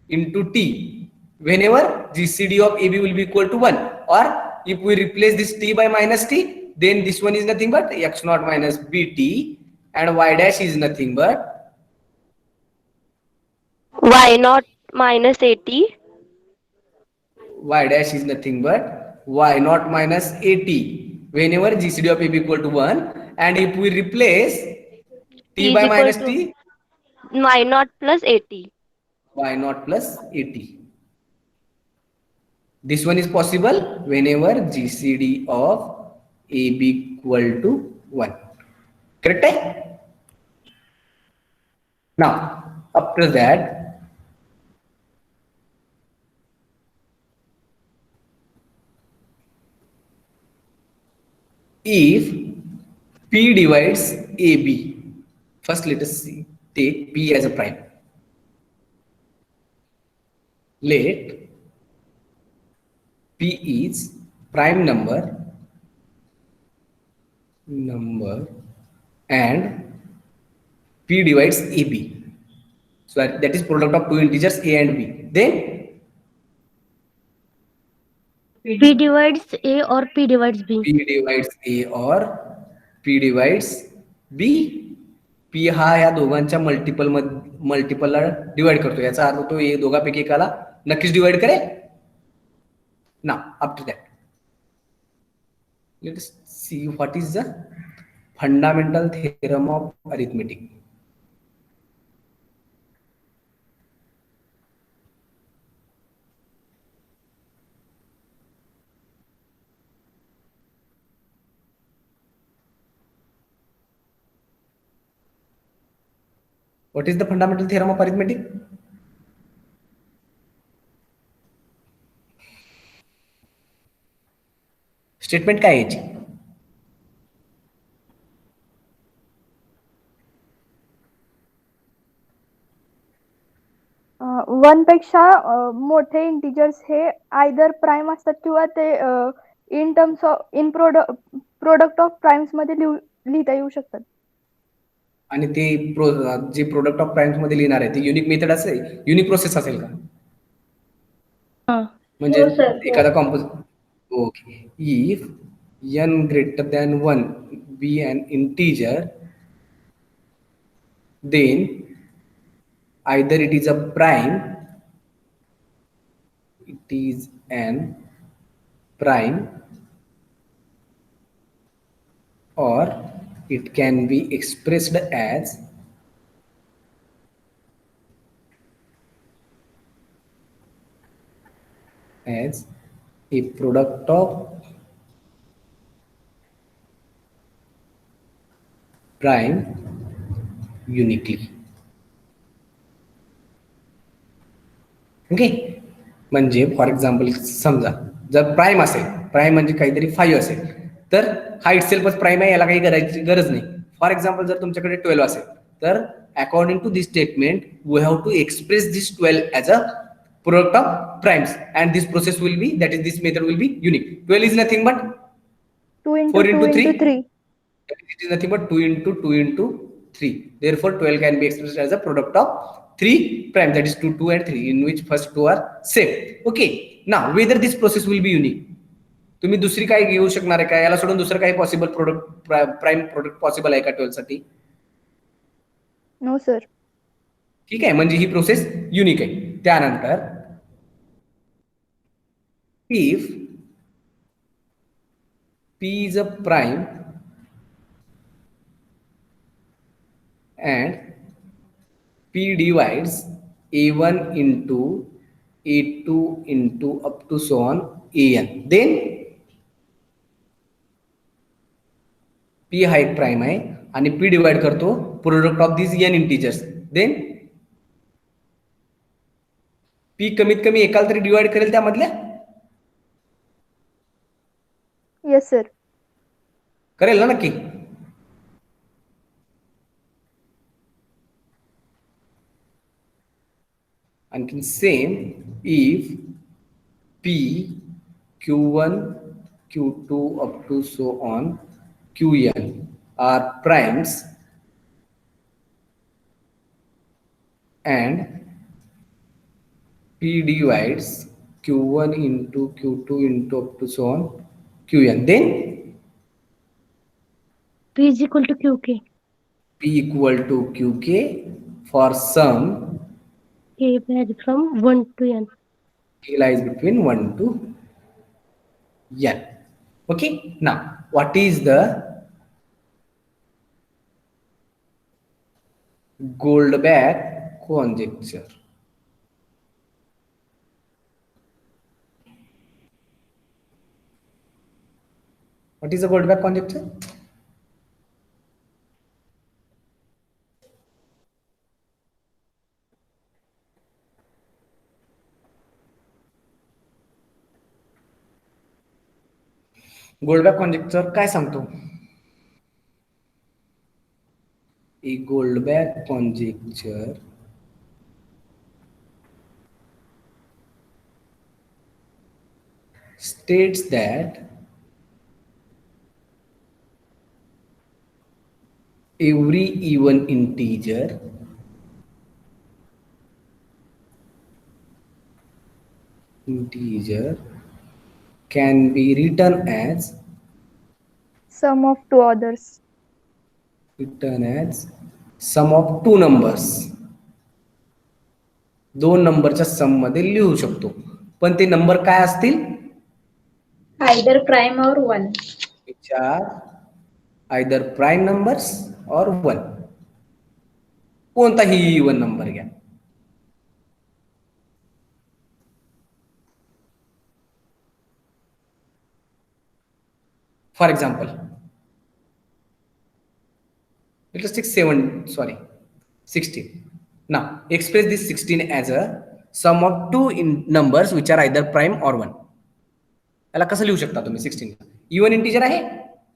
into t, whenever GCD of AB will be equal to 1. Or if we replace this t by minus t, then this one is nothing but x naught minus bt, and y dash is nothing but Y naught minus at. y dash is nothing but y naught minus at, whenever GCD of AB equal to 1. And if we replace t is by equal minus to t, y naught plus at. y naught plus at. This one is possible whenever GCD of AB equal to 1. Correct? Now, after that, if P divides AB, first let us see, take P as a prime. Let P is prime number and P divides AB. So that is product of two integers A and B. Then P divides a or P divides b. P divides A or P divides B. P हा ह्या दोघांच्या मल्टिपलला divide करतो, याचा अर्थ तो हे दोघांपैकी एकाला नक्कीच divide करेल. Now after that, let us see what is the fundamental theorem of arithmetic. What is the fundamental theorem of arithmetic? Statement काय याची? वन पेक्षा मोठे इंटिजर्स हे आयदर प्राइम असतात किंवा ते in terms of product of primes मध्ये लिहिता येऊ शकतात. आणि ते जे प्रोडक्ट ऑफ प्राइम्स मध्ये लिहिणार आहे ते युनिक मेथड असेल, युनिक प्रोसेस असेल का? म्हणजे एखादा composite. Okay. If n greater than 1 be an integer, then either it is a prime, or it can be expressed as a product of prime uniquely. Okay. म्हणजे for example समजा जर prime असेल, prime म्हणजे काहीतरी 5 असेल, तर हा इटसेल्फच prime आहे, याला काही करायची गरज नाही. फॉर एक्झाम्पल जर तुमच्याकडे 12 असेल, तर according to this statement we have to express this 12 as a product of primes, and this process will be, that is this method will be unique. 12 is nothing but 2 into 4 2 into 3. into 3. It is nothing but 2 into 2 into 3. Therefore 12 can be expressed as a product of 3 prime, that is 2, 2 and 3, in which first 2 are same. Okay, now whether this process will be unique, तुम्ही दुसरी काय घेऊ शकणार आहे का, याला सोडून दुसरं काही possible product prime product possible आहे का 12 साठी? No sir. ठीक आहे, म्हणजे ही प्रोसेस युनिक आहे. त्यानंतर if P is a prime and P divides A1 into A2 into up to so on AN, then P हा एक प्राइम आहे आणि P डिवाइड करतो product of this n integers, then P कमीत कमी एकाला तरी डिवाइड करेल त्यामधल्या. Yes sir. करेल ना नक्की? आणखीन same, if P Q1 Q2 up to so on Qn are primes and P divides Q1 into Q2 into up to so on Qn, then P is equal to QK. P equal to Qk for sum K varies from 1 to n. K lies between 1 to n. Okay, now what is the Goldbach conjecture? What is the Goldbach conjecture? Goldbach conjecture काय सांगतो? A Goldbach conjecture states that every even integer can be written as sum of 2 others. sum of 2 numbers. 2 नंबरच्या सम मध्ये लिहू शकतो, पण ते number काय असतील? Either prime or 1. Which are either prime numbers or 1. कोणताही इवन नंबर घ्या. For example, let us take 16. Now express this 16 as a sum of 2 numbers which are either prime or 1. याला कसं लिहू शकता तुम्ही 16? इवन इंटीजर आहे,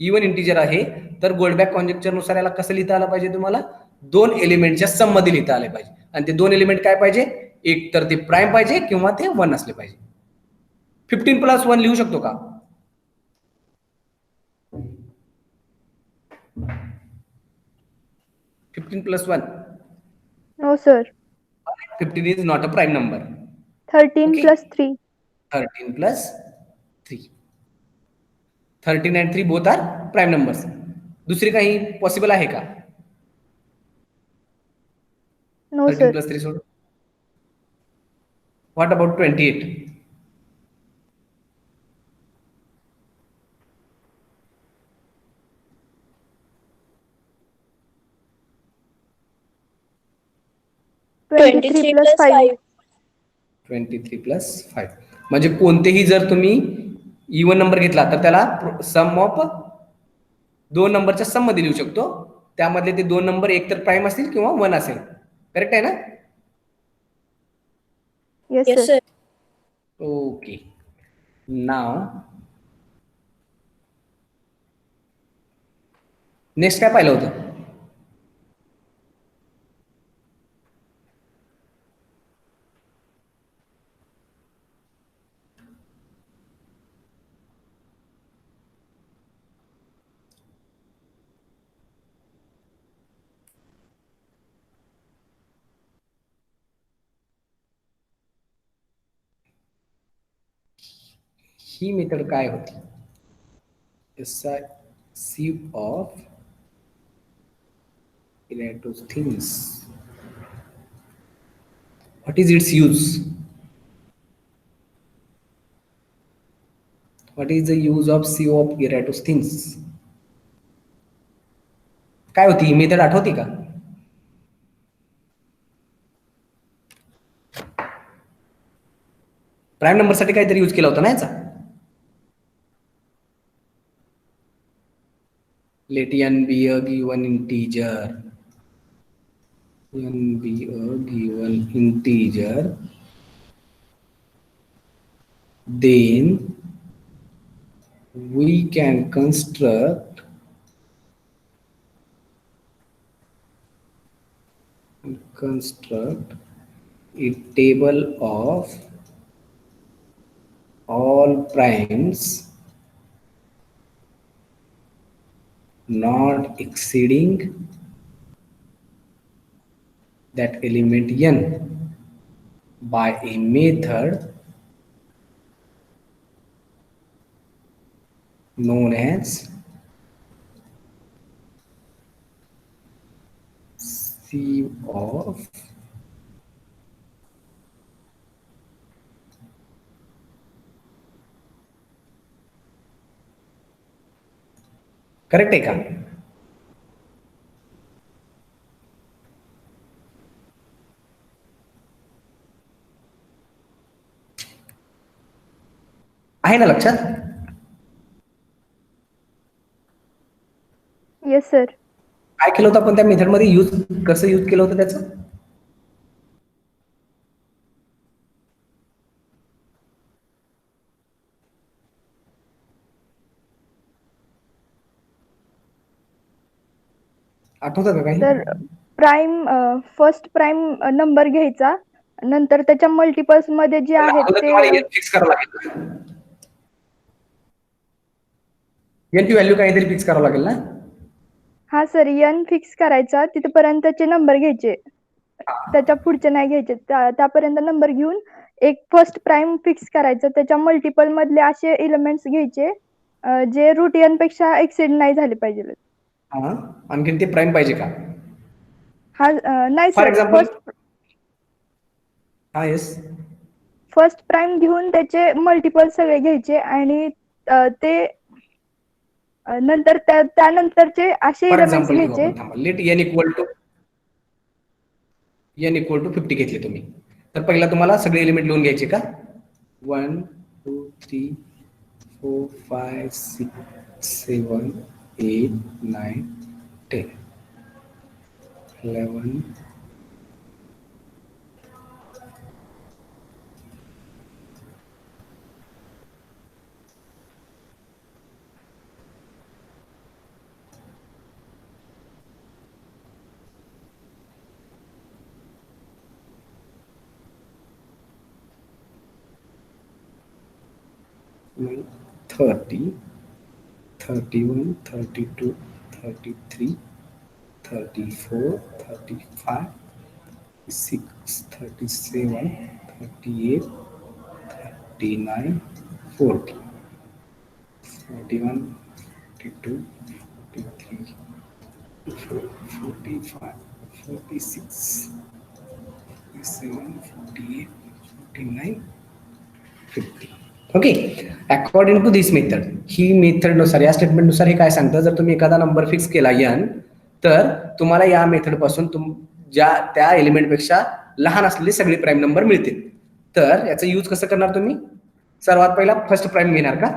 even integer आहे तर गोल्डबॅक कॉन्जेक्चर नुसार याला कसं लिहिता आलं पाहिजे तुम्हाला? 2 एलिमेंटच्या सम मध्ये लिहिता आले पाहिजे, आणि ते 2 एलिमेंट काय पाहिजे? एक तर ते प्राइम पाहिजे किंवा ते 1 असले पाहिजे. 15 + 1 लिहू शकतो का? 15 + 1? No sir. 15 is not a prime number. 13 Okay. plus 3. 13 plus 3. 13 and 3 both are prime numbers. दुसरी काही पॉसिबल आहे का? No 13 sir. plus 3 सोड. What about 28? Twenty-three plus 5. 23 plus 5. म्हणजे कोणतेही जर तुम्ही इवन नंबर घेतला तर त्याला सम ऑफ 2 नंबरच्या सम मध्ये लिहू शकतो. त्यामधले ते 2 नंबर एक तर प्राइम असतील किंवा 1 असेल. करेक्ट आहे ना? Yes sir. ओके, नाव नेक्स्ट काय पाहिलं होतं? ही मेथड काय होती? SI sieve of Eratosthenes. What is its use? What is the use of sieve of Eratosthenes? काय होती ही मेथड, आठवती का? प्राइम नंबर साठी काहीतरी यूज केला होता ना याचा. Let n be a given integer. N be a given integer. Then we can construct a table of all primes not exceeding that element n by a method known as sieve of correct आहे का? आहे ना लक्षात? Yes sir. काय केलं होतं आपण त्या मेथड मध्ये, यूज कसं यूज केलं होतं त्याचं? आठवतं का काही? तर प्राइम फर्स्ट प्राइम नंबर घ्यायचा, नंतर त्याच्या मल्टिपल्स मध्ये जे आहेत ते फिक्स करावं लागेल. n ची व्हॅल्यू काहीतरी फिक्स करावं लागेल ना? हा सर, n फिक्स करायचा, तिथपर्यंतचे नंबर घ्यायचे, त्याच्या पुढचे नाही घ्यायचे. त्यापर्यंत नंबर घेऊन एक फर्स्ट प्राइम फिक्स करायचं, त्याच्या मल्टिपल मधले असे एलिमेंट्स घ्यायचे जे रूट n पेक्षा एक्सीड नाही झाले पाहिजे. हा, आणखीन ते प्राइम पाहिजे का? हा नाही फॉर सर, एक्झाम्पल, हा येस, फर्स्ट प्राइम घेऊन त्याचे मल्टिपल सगळे घ्यायचे आणि ते नंतर त्यानंतरचे असे फॉर एलिमेंट्स एक्झाम्पल घेऊ घ्यायचे. आपण, थांबा. लेट n इक्वल टू 50 घेतले तुम्ही, तर पहिला तुम्हाला सगळे एलिमेंट लिहून घ्यायचे का? 1 2 3 4 5 6 7 8 9 10 11 30 31 32 33 34 35 6 37 38 39 40 41 42 43 45 46 47 48 49 50. Okay, according to this method, ही मेथड नुसार, या स्टेटमेंट नुसार हे काय सांगतं, जर तुम्ही एखादा नंबर फिक्स केला n, तर तुम्हाला या मेथड पासून त्या एलिमेंट पेक्षा लहान असलेले सगळे प्राइम नंबर मिळतील. तर याचा यूज कसं करणार तुम्ही? सर्वात पहिला फर्स्ट प्राइम घेणार का?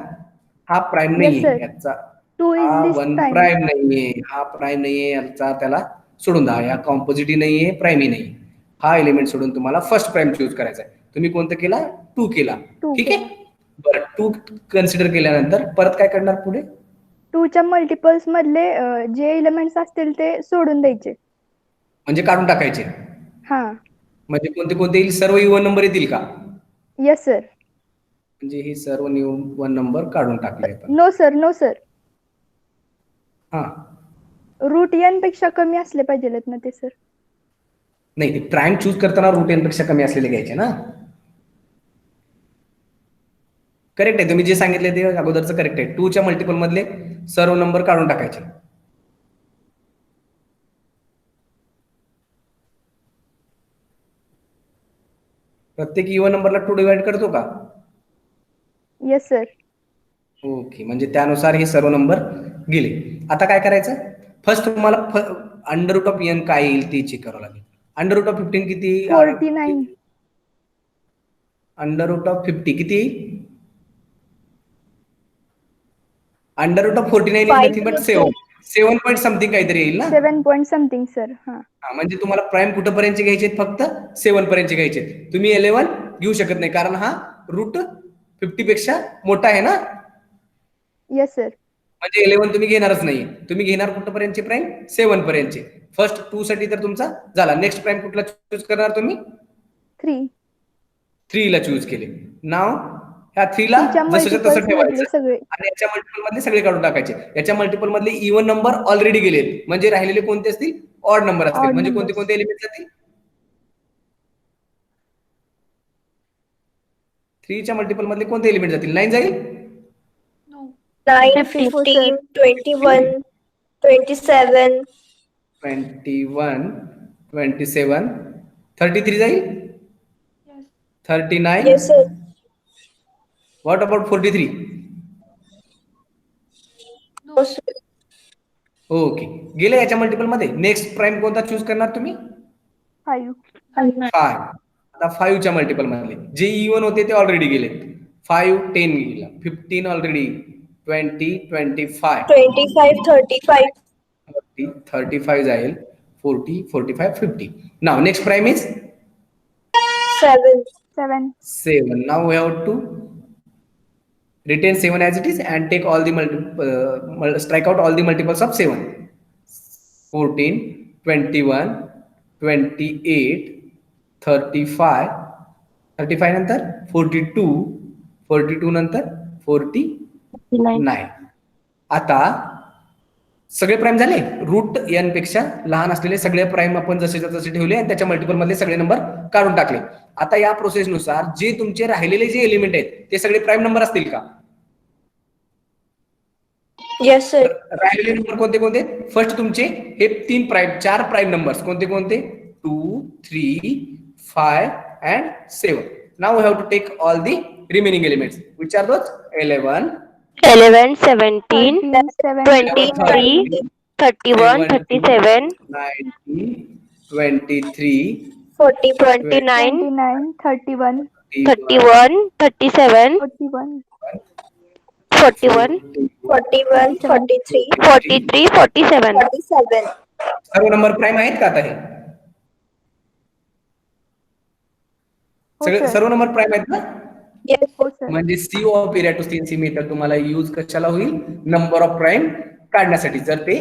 हा प्राइम नाहीये याचा, हा 1 प्राइम नाहीये, हा प्राइम नाहीये याचा, त्याला सोडून द्या. या कॉम्पोजिट नाहीये, प्राइम नाहीये, हा एलिमेंट सोडून तुम्हाला फर्स्ट प्राइम चूज करायचा आहे. तुम्ही कोणतं केला? 2 केला. ठीक आहे, बरं 2 कन्सिडर केल्यानंतर परत काय करणार पुढे? 2 च्या मल्टिपल्स मधले जे एलिमेंट्स असतील ते सोडून द्यायचे, म्हणजे काढून टाकायचे. हा, म्हणजे कोणते कोणते येईल? सर्व इवन नंबर येतील का? Yes sir. म्हणजे हे सर्व इवन नंबर काढून टाकले. नो सर, नो सर, हा, रूट n पेक्षा कमी असले पाहिजेत ना ते सर? नाही, ते प्राइम चूज करताना रूट n पेक्षा कमी असलेले घ्यायचे ना, करेक्ट आहे, तुम्ही जे सांगितले ते अगोदरचं करेक्ट आहे. 2 च्या मल्टिपल मधले सर्व नंबर काढून टाकायचे. प्रत्येक इवन नंबरला 2 डिवाइड करतो का? Yes sir. ओके, म्हणजे त्यानुसार हे सर्व नंबर गेले. आता काय करायचं, फर्स्ट तुम्हाला अंडर रूट ऑफ एन काय येईल ते चेक करावं लागेल. अंडर रूट ऑफ 15 किती? 49. अंडर रूट ऑफ 50 किती? Under root of 49 is nothing but 7 point something काहीतरी येईल ना. 7 पॉईंट समथिंग सर. हा म्हणजे तुम्हाला प्राइम कुठपर्यंत घ्यायचे आहेत? फक्त 7 पर्यंत घ्यायचे. तुम्ही 11 घेऊ शकत नाही कारण हा रूट 50 पेक्षा मोठा आहे ना. Yes sir. म्हणजे 11 तुम्ही घेणारच नाही. तुम्ही घेणार कुठपर्यंतचे प्राइम? 7 पर्यंतचे. फर्स्ट 2 साठी तर तुमचा झाला. नेक्स्ट प्राइम कुठला चूज करणार तुम्ही? 3 ला चूज केले. नाव ह्या 3 ला जसं तसं ठेवायचं आणि याच्या मल्टिपल मधले सगळे काढून टाकायचे. याच्या मल्टिपल मधले इवन नंबर ऑलरेडी गेलेत, म्हणजे राहिलेले कोणते असतील? ऑड नंबर असतील. म्हणजे कोणते कोणते एलिमेंट जातील? 3 च्या मल्टिपल मधले कोणते एलिमेंट जातील? 9 जाईल? 9, 15, 21, 27. 21, 27, 33 जाईल? 39? Yes, sir. What about 43? No, sir. Okay, गेले याच्या मल्टिपल मध्ये. नेक्स्ट प्राइम कोणता चूज करणार तुम्ही? 5. 5. आता 5 च्या मल्टिपल मधले जे इवन होते ते ऑलरेडी गेले. 5 10 गेला, 15 ऑलरेडी, 20 25, 25, 35. 35 जाईल, 40 45 50. Now next prime is 7. 7. Now we have to retain 7 as it is and take all the strike out all the multiples of 7. 14, 21, 28, 35, 35 नंतर 42, 42 नंतर 49. आता सगळे प्राइम झाले. रूट एन पेक्षा लहान असलेले सगळे प्राइम आपण जसे तसे ठेवले आणि त्याच्या मल्टिपल मधले सगळे नंबर काढून टाकले. आता या प्रोसेस नुसार जे तुमचे राहिलेले जे एलिमेंट आहेत ते सगळे प्राइम नंबर असतील का? Yes, sir. राहिलेले नंबर कोणते कोणते? फर्स्ट तुमचे हे 4 प्राइम नंबर्स कोणते कोणते? 2, 3, 5 and 7. Now we have to take all the remaining elements. Which are those? 11, 17, 23, 31, 37, 19, 23, 40, 29, 31, 31, 37, 41, 41, 43, 43, 47. 47. Serve number prime आहेत का? आता हे सगळे सर्व नंबर प्राइम आहेत ना? Yes, म्हणजे sieve of Eratosthenes method तुम्हाला यूज कशाला होईल? नंबर ऑफ प्राइम काढण्यासाठी. जर ते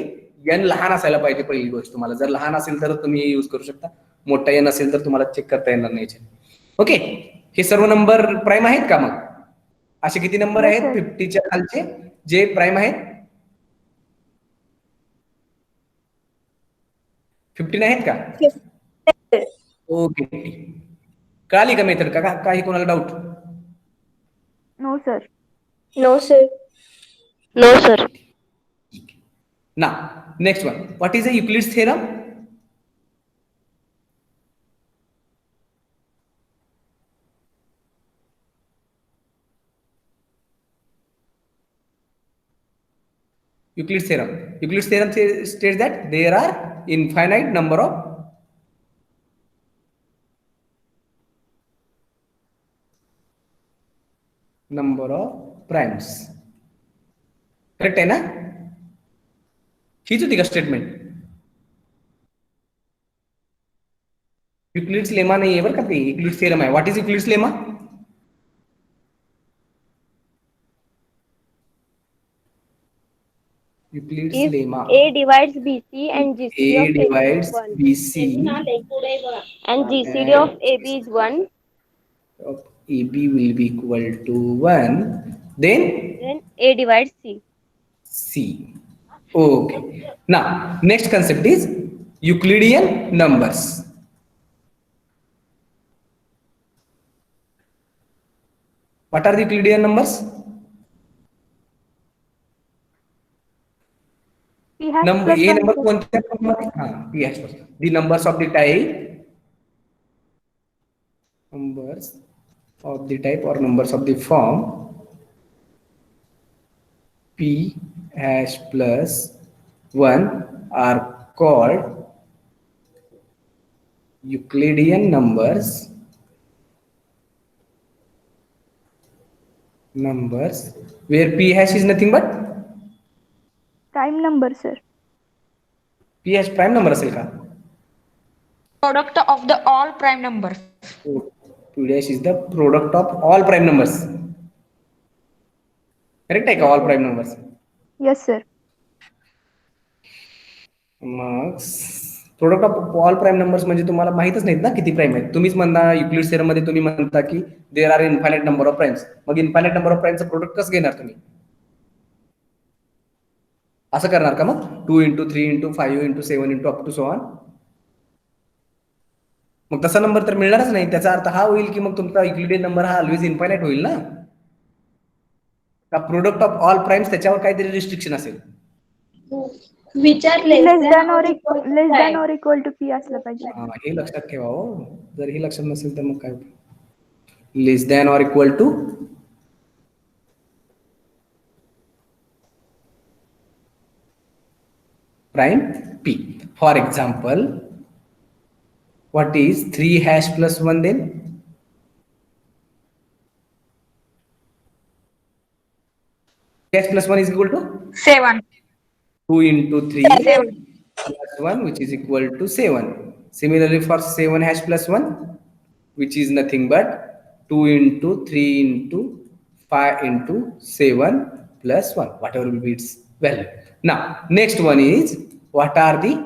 एन लहान असायला पाहिजे पहिली गोष्ट. तुम्हाला जर लहान असेल तर तुम्ही यूज करू शकता, मोठा एन असेल तर तुम्हाला चेक करता येणार नाही. ओके, हे सर्व नंबर प्राइम आहेत का? मग असे किती नंबर आहेत 50 च्या खालचे जे प्राइम आहेत? 15 आहेत का? ओके, कळाली का मेथड? का काही कोणाला doubt? No sir. No, sir. No, sir. Now, next one. What is the Euclid's theorem? Euclid's theorem. Euclid's theorem states that there are infinite number of primes. Correct आहे ना? हीच होती का स्टेटमेंट? युक्लिड्स लेमा नाही आहे बरं का, ते युक्लिड्स थेरम आहे. What is Euclid's lemma? Euclid's lemma. A divides BC and GCD A of divides AB is 1. BC And GCD of AB is 1. of AB will be equal to 1. Then A divides C. C. Okay. Now, next concept is Euclidean numbers. What are the Euclidean numbers? P hash Number plus A one number sir. कोणत्या form मध्ये? P hash plus. The numbers of the type or numbers of the form P hash plus 1 are called Euclidean numbers where P hash is nothing but Prime number sir. P hash prime number असेल का? Product of the all prime numbers. P dash is the product of all prime numbers. Correct आहे का? All prime numbers. Yes sir. Mug product of all prime numbers म्हणजे तुम्हाला माहितच नाहीत ना किती प्राईम आहेत. तुम्हीच म्हणता युक्लिड थेरम मध्ये तुम्ही म्हणता की there are infinite number of primes. मग इन्फायनाइट नंबर ऑफ प्राईमचं प्रोडक्ट कसं घेणार तुम्ही? असं करणार का मग 2 into 3 into 5 into 7 into up to so on? मग तसा नंबर तर मिळणारच नाही. त्याचा अर्थ हा होईल की मग तुमचा युक्लिडियन नंबर हा ऑलवेज इन्फायनाइट होईल ना. का प्रोडक्ट ऑफ ऑल प्राईम्स त्याच्यावर काहीतरी रिस्ट्रिक्शन असेल. Which are Less less than or prime. equal to P असलं पाहिजे. हे लक्षात ठेवा हो. जर हे लक्षात नसेल तर मग काय less than or equal to prime P. For example, what is 3 hash plus 1 then? 3 hash plus 1 is equal to 7. 2 into 3 plus 1, which is equal to 7. Similarly, for 7 hash plus 1, which is nothing but 2 into 3 into 5 into 7 plus 1, whatever will be its value. Now, next one is, what are the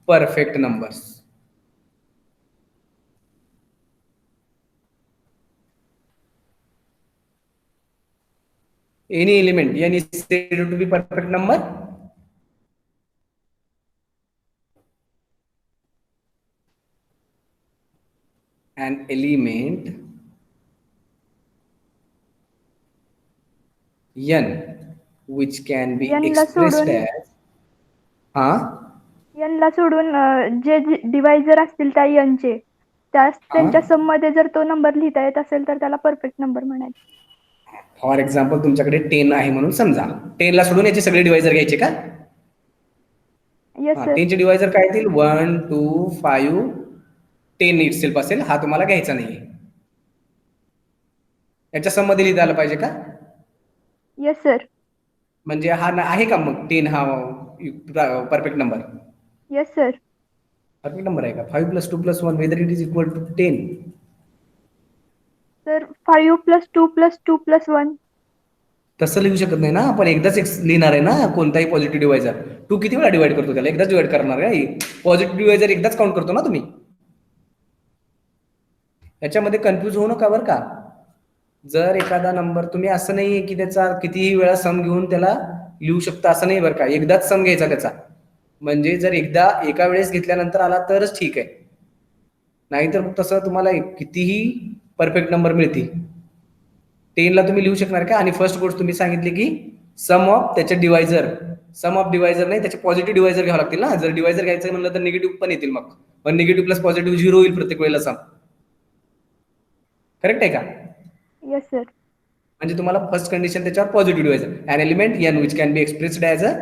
perfect numbers? Any element n is said to be perfect number. An element n which can be n ला expressed सोडून as n ला सोडून जे divisor असतील त्या n चे त्यांच्या सम मध्ये जर तो नंबर लिहिता येत असेल तर त्याला परफेक्ट नंबर म्हणायचं. फॉर एक्झाम्पल तुमच्याकडे 10 आहे म्हणून समजा 10 ला सोडून याचे सगळे डिवायझर घ्यायचे का? Yes sir. 10 चे डिवायझर काय येतील 1 2 5 10 इटसेल्फ असेल. हा तुम्हाला घ्यायचा नाहीये. याच्या सम मध्ये लिहिता आलं पाहिजे का? Yes sir. म्हणजे हा आहे का मग 10 हा perfect number? Yes sir. Perfect number आहे का? 5 plus 2 plus 1 whether it is equal to 10? Sir 5 plus 2 plus 2 plus 1. तसं लिहू शकत नाही ना आपण. एकदाच लिहिणार आहे ना कोणताही पॉझिटिव्ह डिवायझर. 2 किती वेळा डिवाइड करतो त्याला? एकदाच डिवाइड करणार आहे. पॉझिटिव्ह डिवायझर एकदाच काउंट करतो ना तुम्ही. याच्यामध्ये कन्फ्यूज होऊ नका बरं का. जर एखादा नंबर तुम्ही असं नाहीये की त्याचा कितीही वेळा सम घेऊन त्याला लिहू शकता असं नाही बरं का. एकदाच सम घ्यायचा त्याचा. म्हणजे जर एकदा एका वेळेस घेतल्यानंतर आला तरच ठीक आहे. नाहीतर मग तसं तुम्हाला कितीही परफेक्ट नंबर मिळतील 10 ला तुम्ही लिहू शकणार का? आणि फर्स्ट गोष्ट तुम्ही सांगितली की सम ऑफ त्याचे डिवायझर. सम ऑफ डिवायझर नाही त्याचे पॉझिटिव्ह डिवायझर घ्यावं लागतील ना. जर डिवायझर घ्यायचं म्हणलं तर निगेटिव्ह पण येतील. मग निगेटिव्ह प्लस पॉझिटिव्ह 0 होईल प्रत्येक वेळेला सम. करेक्ट आहे का? Yes sir. म्हणजे तुम्हाला फर्स्ट कंडिशन त्याच्यावर positive divisor. An element n which can be expressed as a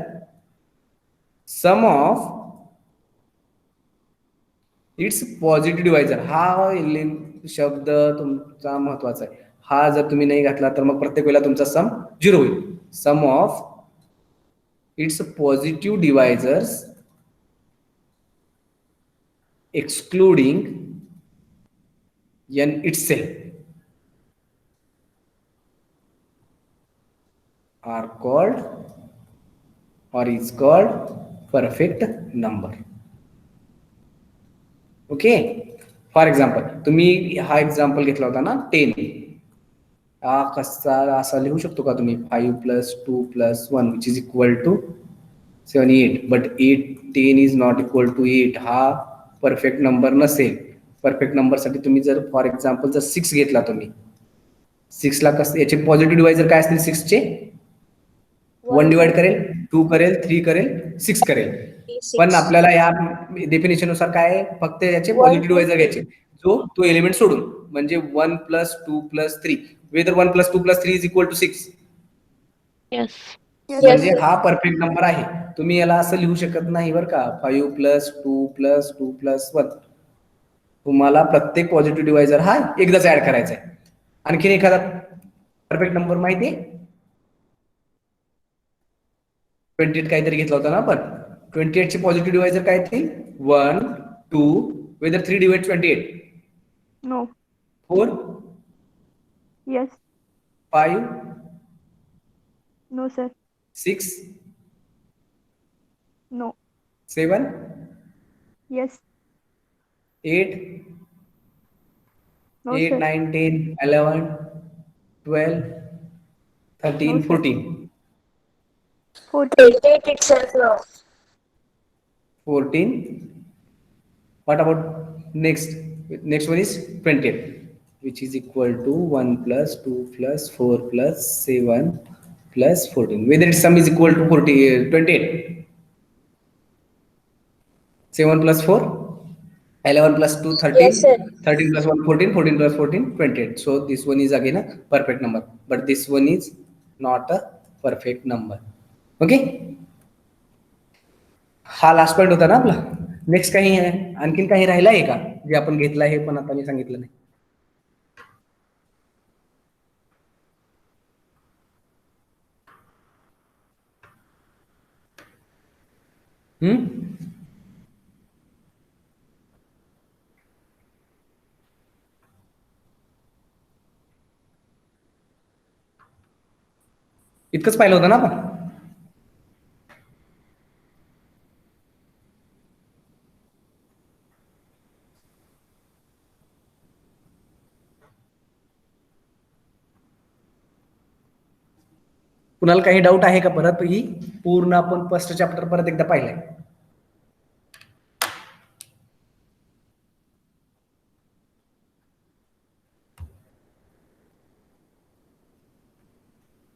sum of its positive divisor. हा शब्द तुमचा महत्वाचा आहे. हा जर तुम्ही नाही घातला तर मग प्रत्येक वेळेला तुमचा सम 0 होईल. Sum of its positive divisors excluding n itself are called or is called perfect number. Okay. For example तुम्ही हा एक्झाम्पल घेतला होता ना 10. हा कसा असा लिहू शकतो का तुम्ही 5 plus 2 plus 1 which is equal to 7 8. But 10 is not equal to 8. हा परफेक्ट नंबर नसेल. परफेक्ट नंबर साठी तुम्ही जर फॉर एक्झाम्पल जर 6 घेतला तुम्ही 6ला कसं याचे पॉझिटिव्ह डिवायझर काय असतील 6चे 1 डिवाइड करेल 2 करेल 3 करेल 6 करेल. पण आपल्याला या डेफिनेशन नुसार काय आहे, फक्त याचे पॉझिटिव्ह डिवायझर घ्यायचे तो एलिमेंट सोडून, म्हणजे 1 + 2 + 3 whether 1 + 2 + 3 is equal to 6. Yes. म्हणजे हा परफेक्ट नंबर आहे. तुम्ही याला असं लिहू शकत नाही बरं का, 5 + 2 + 2 + 1. तुम्हाला प्रत्येक पॉझिटिव्ह डिवायझर हा एकदाच ऍड करायचा आहे. आणखीन एखादा परफेक्ट नंबर माहिती आहे? 28 काहीतरी घेतला होता ना आपण. 28 चे पॉझिटिव्ह डिवायझर काय येतील? 1 2 whether 3 divide 28. No. 4 yes. 5 no sir. 6 no. 7 yes. 8 no 8 sir. 9 10 11 12 13 No, sir. 14. 14. 28 itself now. 14. What about next? Next one is 28, which is equal to 1 + 2 + 4 + 7 + 14. Whether its sum is equal to 28. 7 + 4, 11 + 2, 13, Yes, sir. 13 + 1, 14, 14 + 14, 28. So this one is again a perfect number, but this one is not a perfect number. Okay. हा last point होता ना आपला. Next काही आहे, आणखीन काही राहिलं आहे का जे आपण घेतलं आहे पण आता मी सांगितलं नाही? इतकंच पाहिलं होतं ना आपण? कुणाला काही डाऊट आहे का? परत ही पूर्ण आपण फर्स्ट चॅप्टर परत एकदा पाहिलंय.